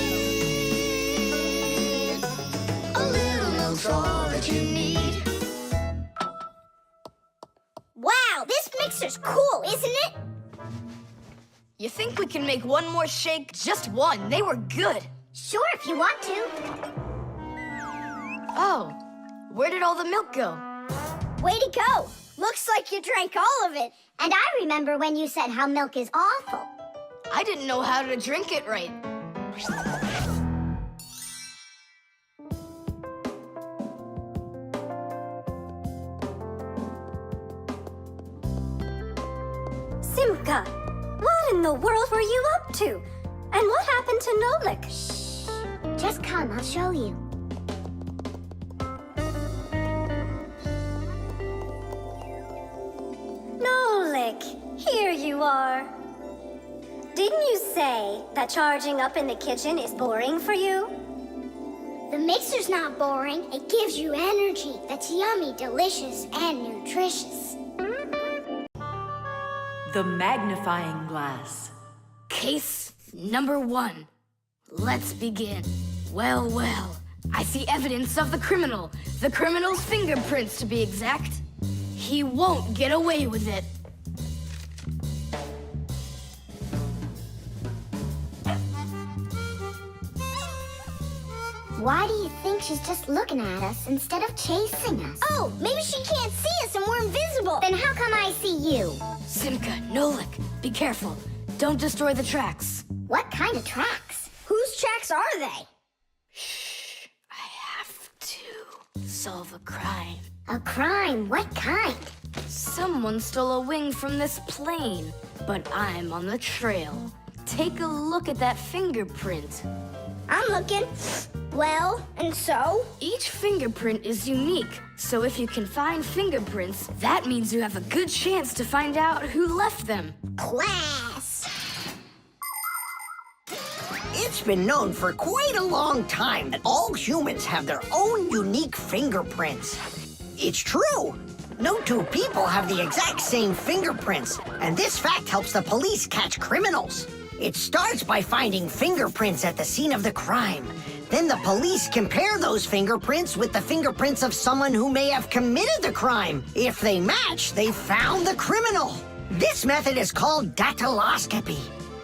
A little milk's all that you need.
Wow, this mixer's cool, isn't it?
You think we can make one more shake? Just one. They were good.
Sure, if you want to.
Oh, where did all the milk go?
Way to go. Looks like you drank all of it. And I remember when you said how milk is awful.
I didn't know how to drink it right.
Simka, what in the world were you up to? And what happened to Nolik?
Shh. Just come, I'll show you.
Nolik, here you are. Didn't you say that charging up in the kitchen is boring for you?
The mixer's not boring. It gives you energy that's yummy, delicious, and nutritious.
The Magnifying Glass.
Case number 1. Let's begin. Well, well. I see evidence of the criminal. The criminal's fingerprints, to be exact. He won't get away with it.
Why do you think she's just looking at us instead of chasing us? Oh, maybe she can't see us and we're invisible. Then how come I see you?
Simka, Nolik, be careful. Don't destroy the tracks.
What kind of tracks? Whose tracks are they?
Shh. I have to solve a crime.
A crime? What kind?
Someone stole a wing from this plane, but I'm on the trail. Take a look at that fingerprint.
I'm looking. Well, and so?
Each fingerprint is unique, so if you can find fingerprints, that means you have a good chance to find out who left them.
Class!
It's been known for quite a long time that all humans have their own unique fingerprints. It's true. No two people have the exact same fingerprints, and this fact helps the police catch criminals. It starts by finding fingerprints at the scene of the crime. Then the police compare those fingerprints with the fingerprints of someone who may have committed the crime. If they match, they found the criminal. This method is called dactyloscopy.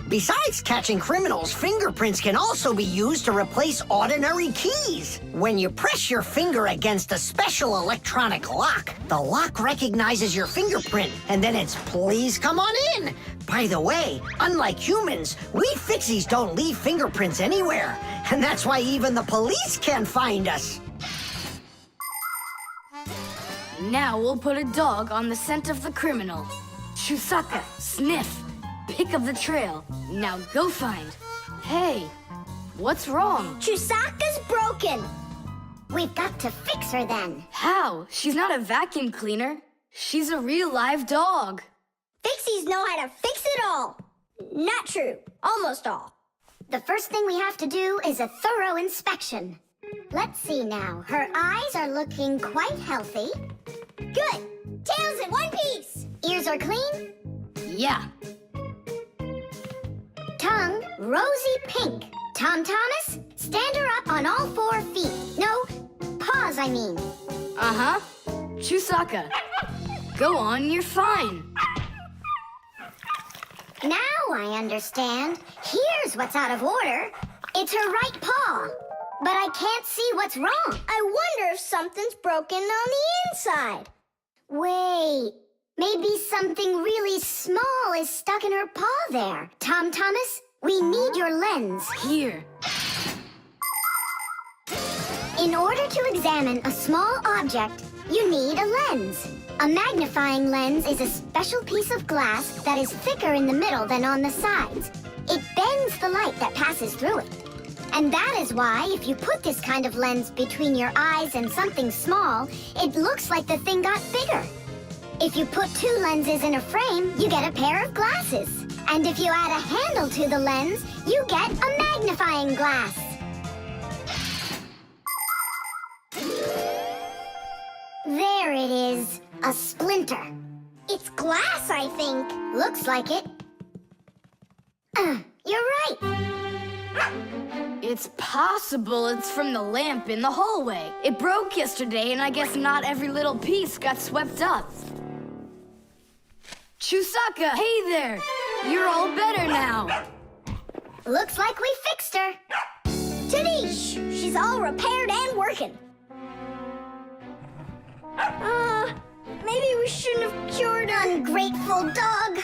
Besides catching criminals, fingerprints can also be used to replace ordinary keys. When you press your finger against a special electronic lock, the lock recognizes your fingerprint, and then it's please come on in. By the way, unlike humans, we Fixies don't leave fingerprints anywhere, and that's why even the police can't find us.
Now we'll put a dog on the scent of the criminal. Chusaka, sniff. Pick up the trail. Now go find. Hey, what's wrong?
Chusaka's broken. We've got to fix her then.
How? She's not a vacuum cleaner. She's a real live dog.
Fixies know how to fix it all. Not true. Almost all. The first thing we have to do is a thorough inspection. Let's see now. Her eyes are looking quite healthy. Good. Tail's in one piece. Ears are clean?
Yeah.
Tongue, rosy pink. Tom Thomas, stand her up on all 4 feet. No, paws, I mean.
Uh-huh. Chusaka. Go on, you're fine.
Now I understand. Here's what's out of order. It's her right paw. But I can't see what's wrong.
I wonder if something's broken on the inside.
Wait, maybe something really small is stuck in her paw there. Tom Thomas, we need your lens.
Here.
In order to examine a small object, you need a lens. A magnifying lens is a special piece of glass that is thicker in the middle than on the sides. It bends the light that passes through it. And that is why if you put this kind of lens between your eyes and something small, it looks like the thing got bigger. If you put 2 lenses in a frame, you get a pair of glasses. And if you add a handle to the lens, you get a magnifying glass. There it is, a splinter.
It's glass, I think.
Looks like it. You're right.
It's possible it's from the lamp in the hallway. It broke yesterday, and I guess not every little piece got swept up. Chusaka, hey there! You're all better now.
Looks like we fixed her.
Tadish! She's all repaired and working. Maybe we shouldn't have cured her.
Ungrateful dog.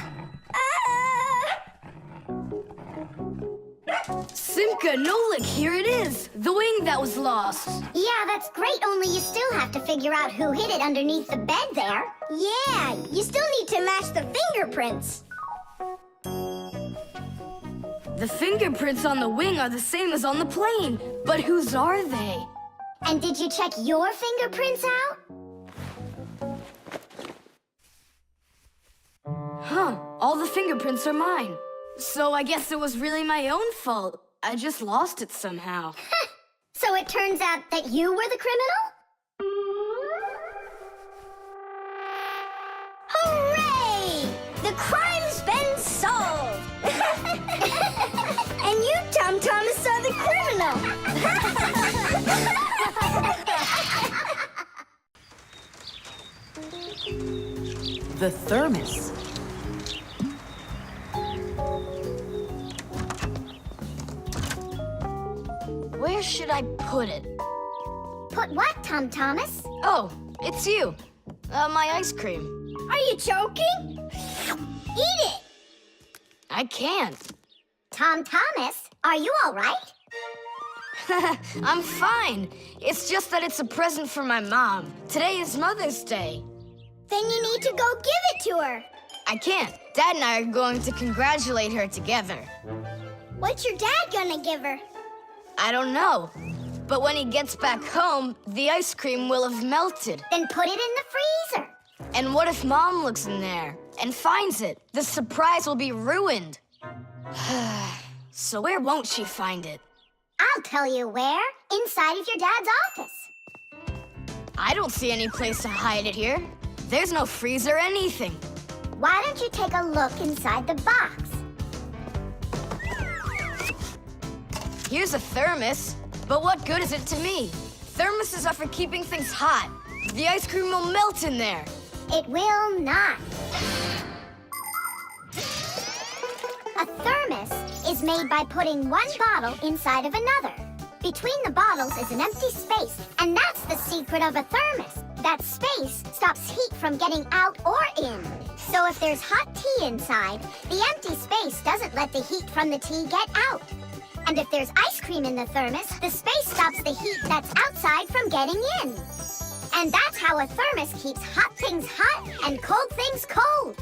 Simka, Nolik, here it is. The wing that was lost.
Yeah, that's great, only you still have to figure out who hid it underneath the bed there.
Yeah, you still need to match the fingerprints.
The fingerprints on the wing are the same as on the plane. But whose are they?
And did you check your fingerprints out?
Huh, all the fingerprints are mine. So I guess it was really my own fault. I just lost it somehow.
So it turns out that you were the criminal?
Hooray! The crime's been solved! And you, Tom Thomas, are the criminal!
The Thermos.
Where should I put it?
Put what, Tom Thomas?
Oh, it's you. My ice cream.
Are you joking? Eat it!
I can't.
Tom Thomas, are you all right?
I'm fine. It's just that it's a present for my mom. Today is Mother's Day.
Then you need to go give it to her.
I can't. Dad and I are going to congratulate her together.
What's your dad gonna give her?
I don't know. But when he gets back home, the ice cream will have melted.
Then put it in the freezer.
And what if Mom looks in there and finds it? The surprise will be ruined. So where won't she find it?
I'll tell you where. Inside of your dad's office.
I don't see any place to hide it here. There's no freezer or anything.
Why don't you take a look inside the box?
Here's a thermos, but what good is it to me? Thermoses are for keeping things hot. The ice cream will melt in there.
It will not. A thermos is made by putting one bottle inside of another. Between the bottles is an empty space, and that's the secret of a thermos. That space stops heat from getting out or in. So if there's hot tea inside, the empty space doesn't let the heat from the tea get out. And if there's ice cream in the thermos, the space stops the heat that's outside from getting in. And that's how a thermos keeps hot things hot and cold things cold.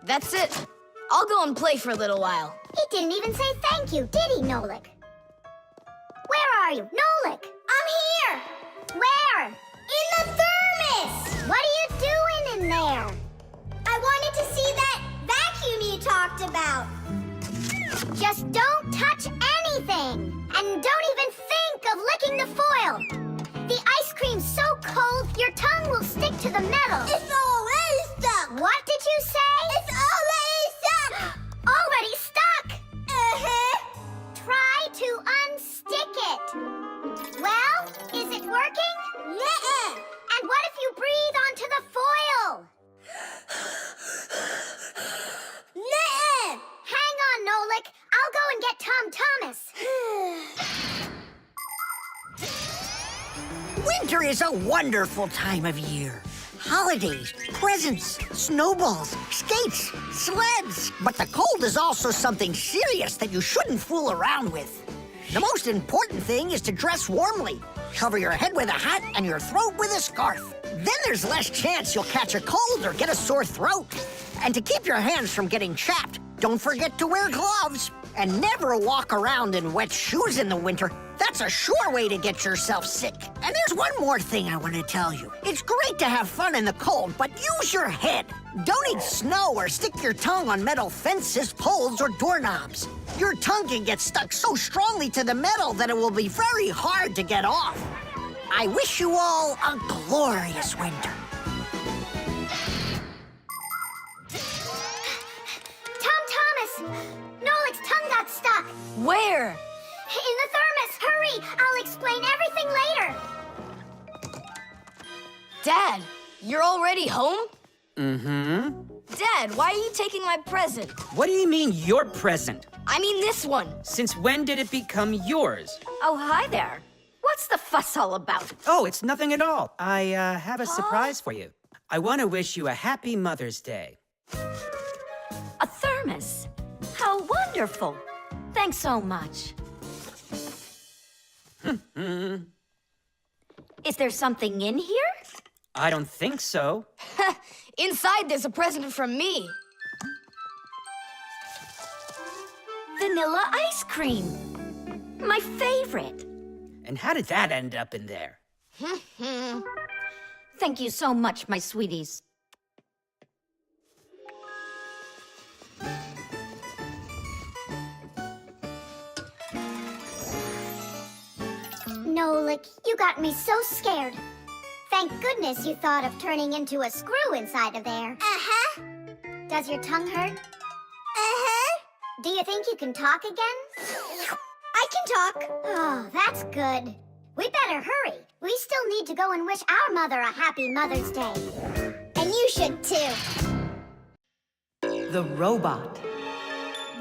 That's it. I'll go and play for a little while.
He didn't even say thank you, did he, Nolik? Where are you, Nolik?
I'm here!
Where?
In the thermos!
What are you doing in there?
I wanted to see that vacuum you talked about.
Just don't touch anything! And don't even think of licking the foil! The ice cream's so cold, your tongue will stick to the metal.
It's already stuck.
What did you say?
It's already stuck.
Already stuck!
Uh-huh.
Try to unstick it. Well, is it working?
Nuh-uh.
And what if you breathe onto the foil?
Nuh-uh.
Hang on, Nolik. I'll go and get Tom Thomas.
Winter is a wonderful time of year. Holidays, presents, snowballs, skates, sleds. But the cold is also something serious that you shouldn't fool around with. The most important thing is to dress warmly. Cover your head with a hat and your throat with a scarf. Then there's less chance you'll catch a cold or get a sore throat. And to keep your hands from getting chapped, don't forget to wear gloves. And never walk around in wet shoes in the winter. That's a sure way to get yourself sick. And there's one more thing I want to tell you. It's great to have fun in the cold, but use your head. Don't eat snow or stick your tongue on metal fences, poles, or doorknobs. Your tongue can get stuck so strongly to the metal that it will be very hard to get off. I wish you all a glorious winter.
Tom Thomas! Nolik's tongue got stuck.
Where?
In the thermos. Hurry! I'll explain everything later.
Dad, you're already home?
Mm-hmm.
Dad, why are you taking my present?
What do you mean, your present?
I mean this one.
Since when did it become yours?
Oh, hi there. What's the fuss all about?
Oh, it's nothing at all. I have a surprise for you. I want to wish you a happy Mother's Day.
A thermos. How wonderful. Thanks so much. Is there something in here?
I don't think so.
Inside there's a present from me.
Vanilla ice cream. My favorite.
And how did that end up in there?
Thank you so much, my sweeties.
Nolik, you got me so scared. Thank goodness you thought of turning into a screw inside of there.
Uh-huh.
Does your tongue hurt?
Uh-huh.
Do you think you can talk again?
I can talk.
Oh, that's good. We better hurry. We still need to go and wish our mother a happy Mother's Day.
And you should too.
The robot.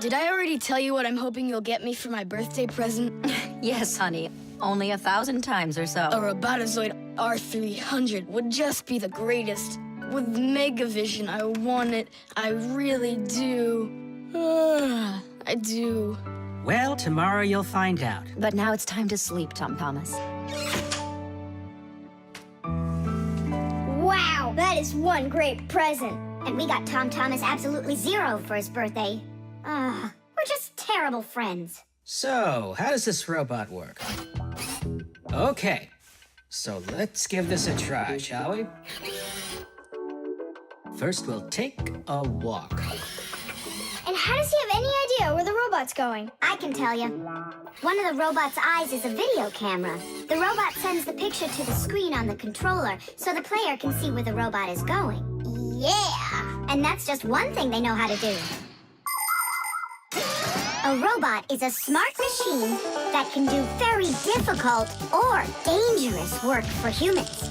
Did I already tell you what I'm hoping you'll get me for my birthday present?
Yes, honey. Only 1,000 times or so.
A Robotazoid R300 would just be the greatest. With Megavision, I want it. I really do. I do.
Well, tomorrow you'll find out.
But now it's time to sleep, Tom Thomas.
Wow, that is one great present.
And we got Tom Thomas absolutely zero for his birthday. We're just terrible friends.
So, how does this robot work? Okay, so let's give this a try, shall we? First, we'll take a walk.
And how does he have any idea where the robot's going?
I can tell you. One of the robot's eyes is a video camera. The robot sends the picture to the screen on the controller so the player can see where the robot is going.
Yeah.
And that's just one thing they know how to do. A robot is a smart machine that can do very difficult or dangerous work for humans.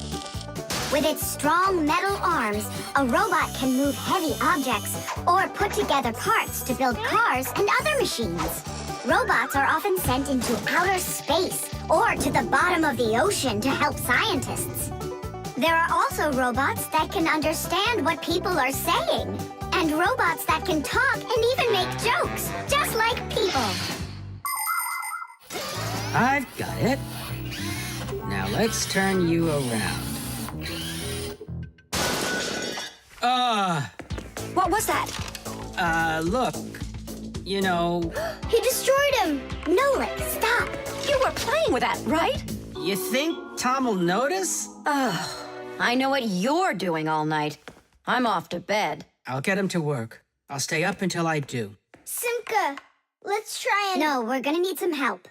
With its strong metal arms, a robot can move heavy objects or put together parts to build cars and other machines. Robots are often sent into outer space or to the bottom of the ocean to help scientists. There are also robots that can understand what people are saying, and robots that can talk and even make jokes, just like people.
I've got it. Now let's turn you around.
What was that?
Look. You know,
He destroyed him.
Nolik, stop.
You were playing with that, right?
you think Tom will notice?
I know what you're doing all night. I'm off to bed.
I'll get him to work. I'll stay up until I do.
Simka, Let's try and...
No, we're gonna need some help.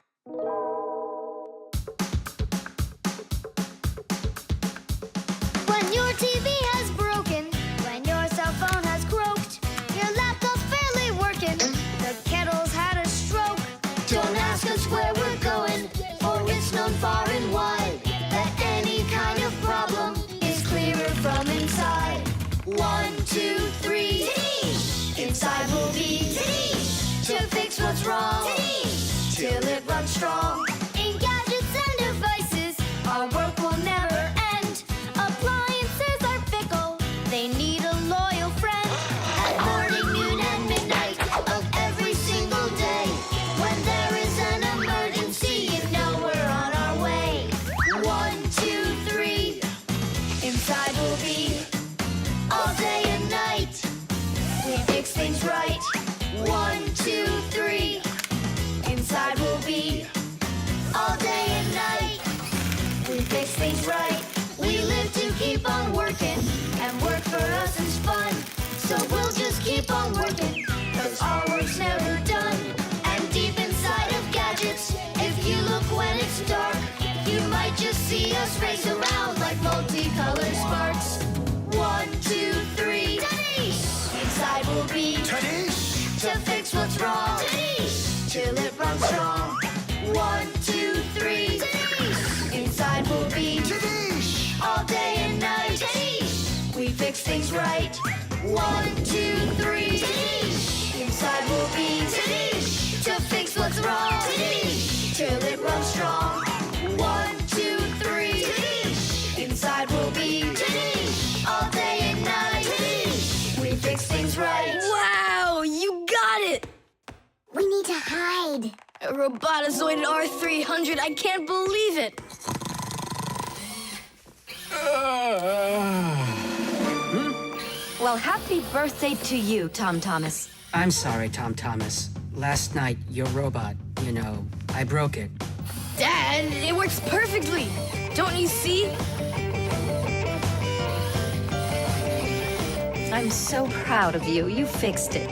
When your TV has broken, when your cell phone has croaked, your laptop's barely working, the kettle's had a stroke. Don't ask us where we're going, for it's known far and wide that any kind of problem is clearer from inside. 1, 2, 3. Inside will be to fix what's wrong, till it runs strong. In gadgets and devices, our work will never end. Appliances are fickle, they need a loyal friend. At morning, noon, and midnight of every single day, when there is an emergency, you know we're on our way. 1, 2, 3. Inside will be all day and night. We fix things right. 1, 2, 3. Inside will be all day and night. We fix things right. We live to keep on working, and work for us is fun. So we'll just keep on working, 'cause our work's never done. And deep inside of gadgets, if you look when it's dark, you might just see us race around like multicolored sparks. 1, 2, 3. Inside will be to fix what's wrong, till it runs strong. 1, 2, 3. Inside will be all day and night. We fix things right. 1, 2, 3. Inside will be to fix what's wrong, till it runs strong. 1, 2, 3. Inside will be all day and night. We fix things right.
Wow, you got it!
We need to hide.
A robotizoid R300, I can't believe it!
Well, happy birthday to you, Tom Thomas.
I'm sorry, Tom Thomas. Last night, your robot, I broke it.
Dad, it works perfectly! Don't you see?
I'm so proud of you. You fixed it.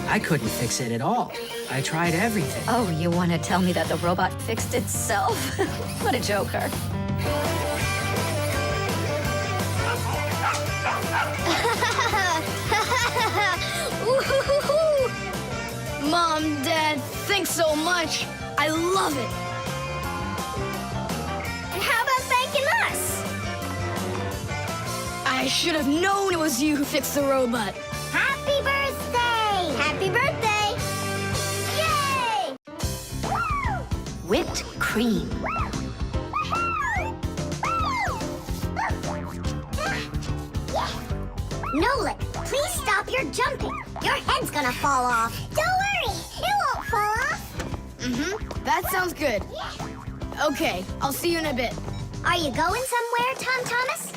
I couldn't fix it at all. I tried everything.
Oh, you want to tell me that the robot fixed itself? What a joker.
Mom, Dad, thanks so much. I love it.
And how about thanking us?
I should have known it was you who fixed the robot.
Happy birthday!
Happy birthday! Yay!
Whipped cream.
Nolik, please stop your jumping. Your head's gonna fall off. Don't worry, it won't fall off.
That sounds good. Okay, I'll see you in a bit.
Are you going somewhere, Tom Thomas?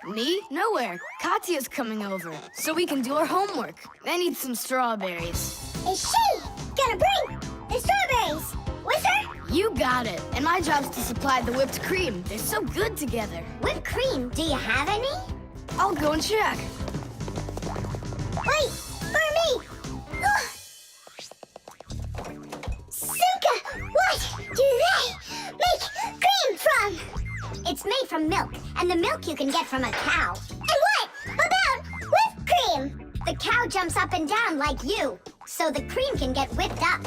Me? Nowhere. Katya's coming over, so we can do our homework. I need some strawberries.
Is she gonna bring the strawberries with her?
You got it. And my job's to supply the whipped cream. They're so good together.
Whipped cream, do you have any?
I'll go and check.
Wait, for me! Ugh. Simka, what do they make cream from? It's made from milk, and the milk you can get from a cow. And what about whipped cream? The cow jumps up and down like you, so the cream can get whipped up.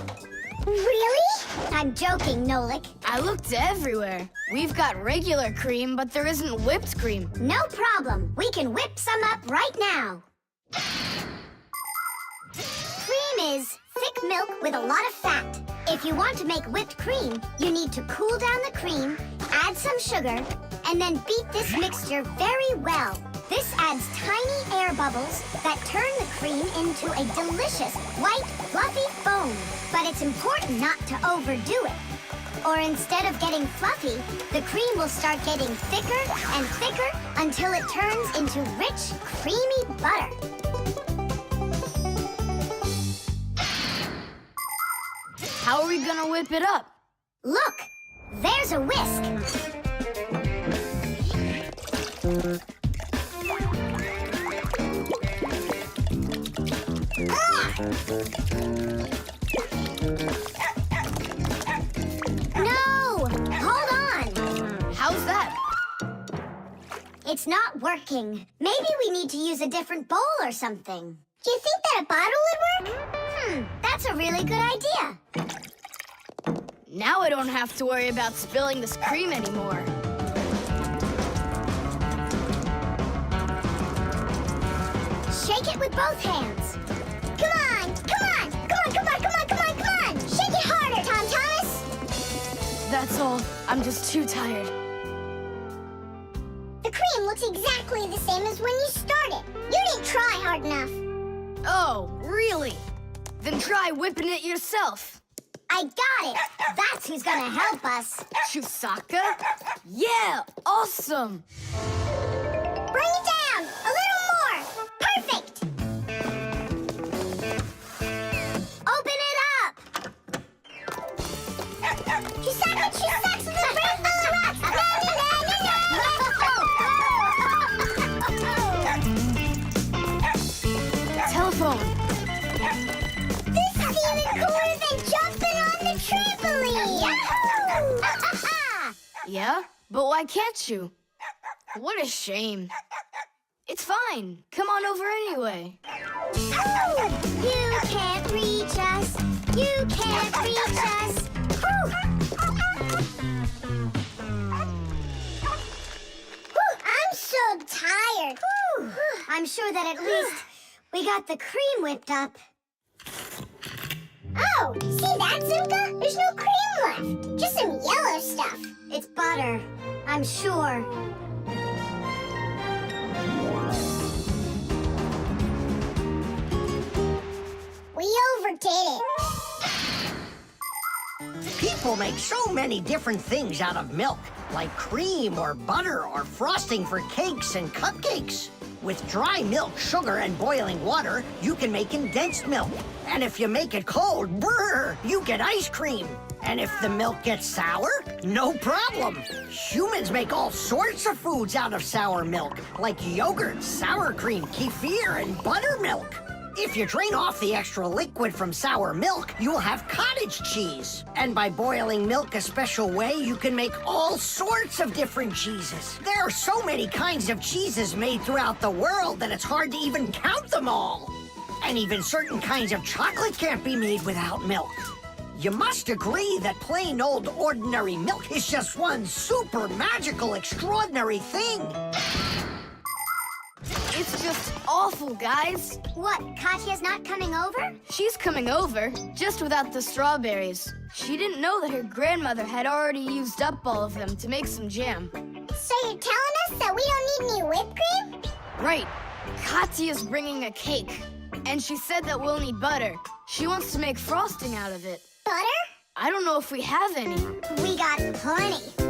Really? I'm joking, Nolik.
I looked everywhere. We've got regular cream, but there isn't whipped cream.
No problem. We can whip some up right now. Cream is thick milk with a lot of fat. If you want to make whipped cream, you need to cool down the cream, add some sugar, and then beat this mixture very well. This adds tiny air bubbles that turn the cream into a delicious, white, fluffy foam. But it's important not to overdo it. Or instead of getting fluffy, the cream will start getting thicker and thicker until it turns into rich, creamy butter.
How are we gonna whip it up?
Look, there's a whisk. No! Hold on!
How's that?
It's not working. Maybe we need to use a different bowl or something. Do you think that a bottle would work? That's a really good idea.
Now I don't have to worry about spilling this cream anymore.
Shake it with both hands. Come on! Come on! Come on, come on, come on, come on, come on! Shake it harder, Tom Thomas!
That's all. I'm just too tired.
The cream looks exactly the same as when you started. You didn't try hard enough.
Oh, really? Then try whipping it yourself.
I got it. That's who's gonna help us.
Chusaka? Yeah, awesome.
Bring it down. A little more. Perfect. Open it up. Chusaka, Chusaka, the rainbow rocks. Na, na, na, na, na.
Telephone.
This is even cooler than jumping on the trampoline! Yahoo!
Yeah? But why can't you? What a shame. It's fine. Come on over anyway.
You can't reach us. You can't reach us. Whew. Whew, I'm so tired. Whew. I'm sure that at least we got the cream whipped up. Oh, see that, Simka? There's no cream left. Just some yellow stuff. It's butter, I'm sure. We overdid it.
People make so many different things out of milk, like cream or butter or frosting for cakes and cupcakes. With dry milk, sugar, and boiling water, you can make condensed milk. And if you make it cold, brr, you get ice cream. And if the milk gets sour, no problem. Humans make all sorts of foods out of sour milk, like yogurt, sour cream, kefir, and buttermilk. If you drain off the extra liquid from sour milk, you'll have cottage cheese. And by boiling milk a special way, you can make all sorts of different cheeses. There are so many kinds of cheeses made throughout the world that it's hard to even count them all. And even certain kinds of chocolate can't be made without milk. You must agree that plain old ordinary milk is just one super magical, extraordinary thing.
It's just awful, guys.
What, Katya's not coming over?
She's coming over, just without the strawberries. She didn't know that her grandmother had already used up all of them to make some jam.
So you're telling us that we don't need any whipped cream?
Right. Katya's bringing a cake, and she said that we'll need butter. She wants to make frosting out of it.
Butter?
I don't know if we have any.
We got plenty.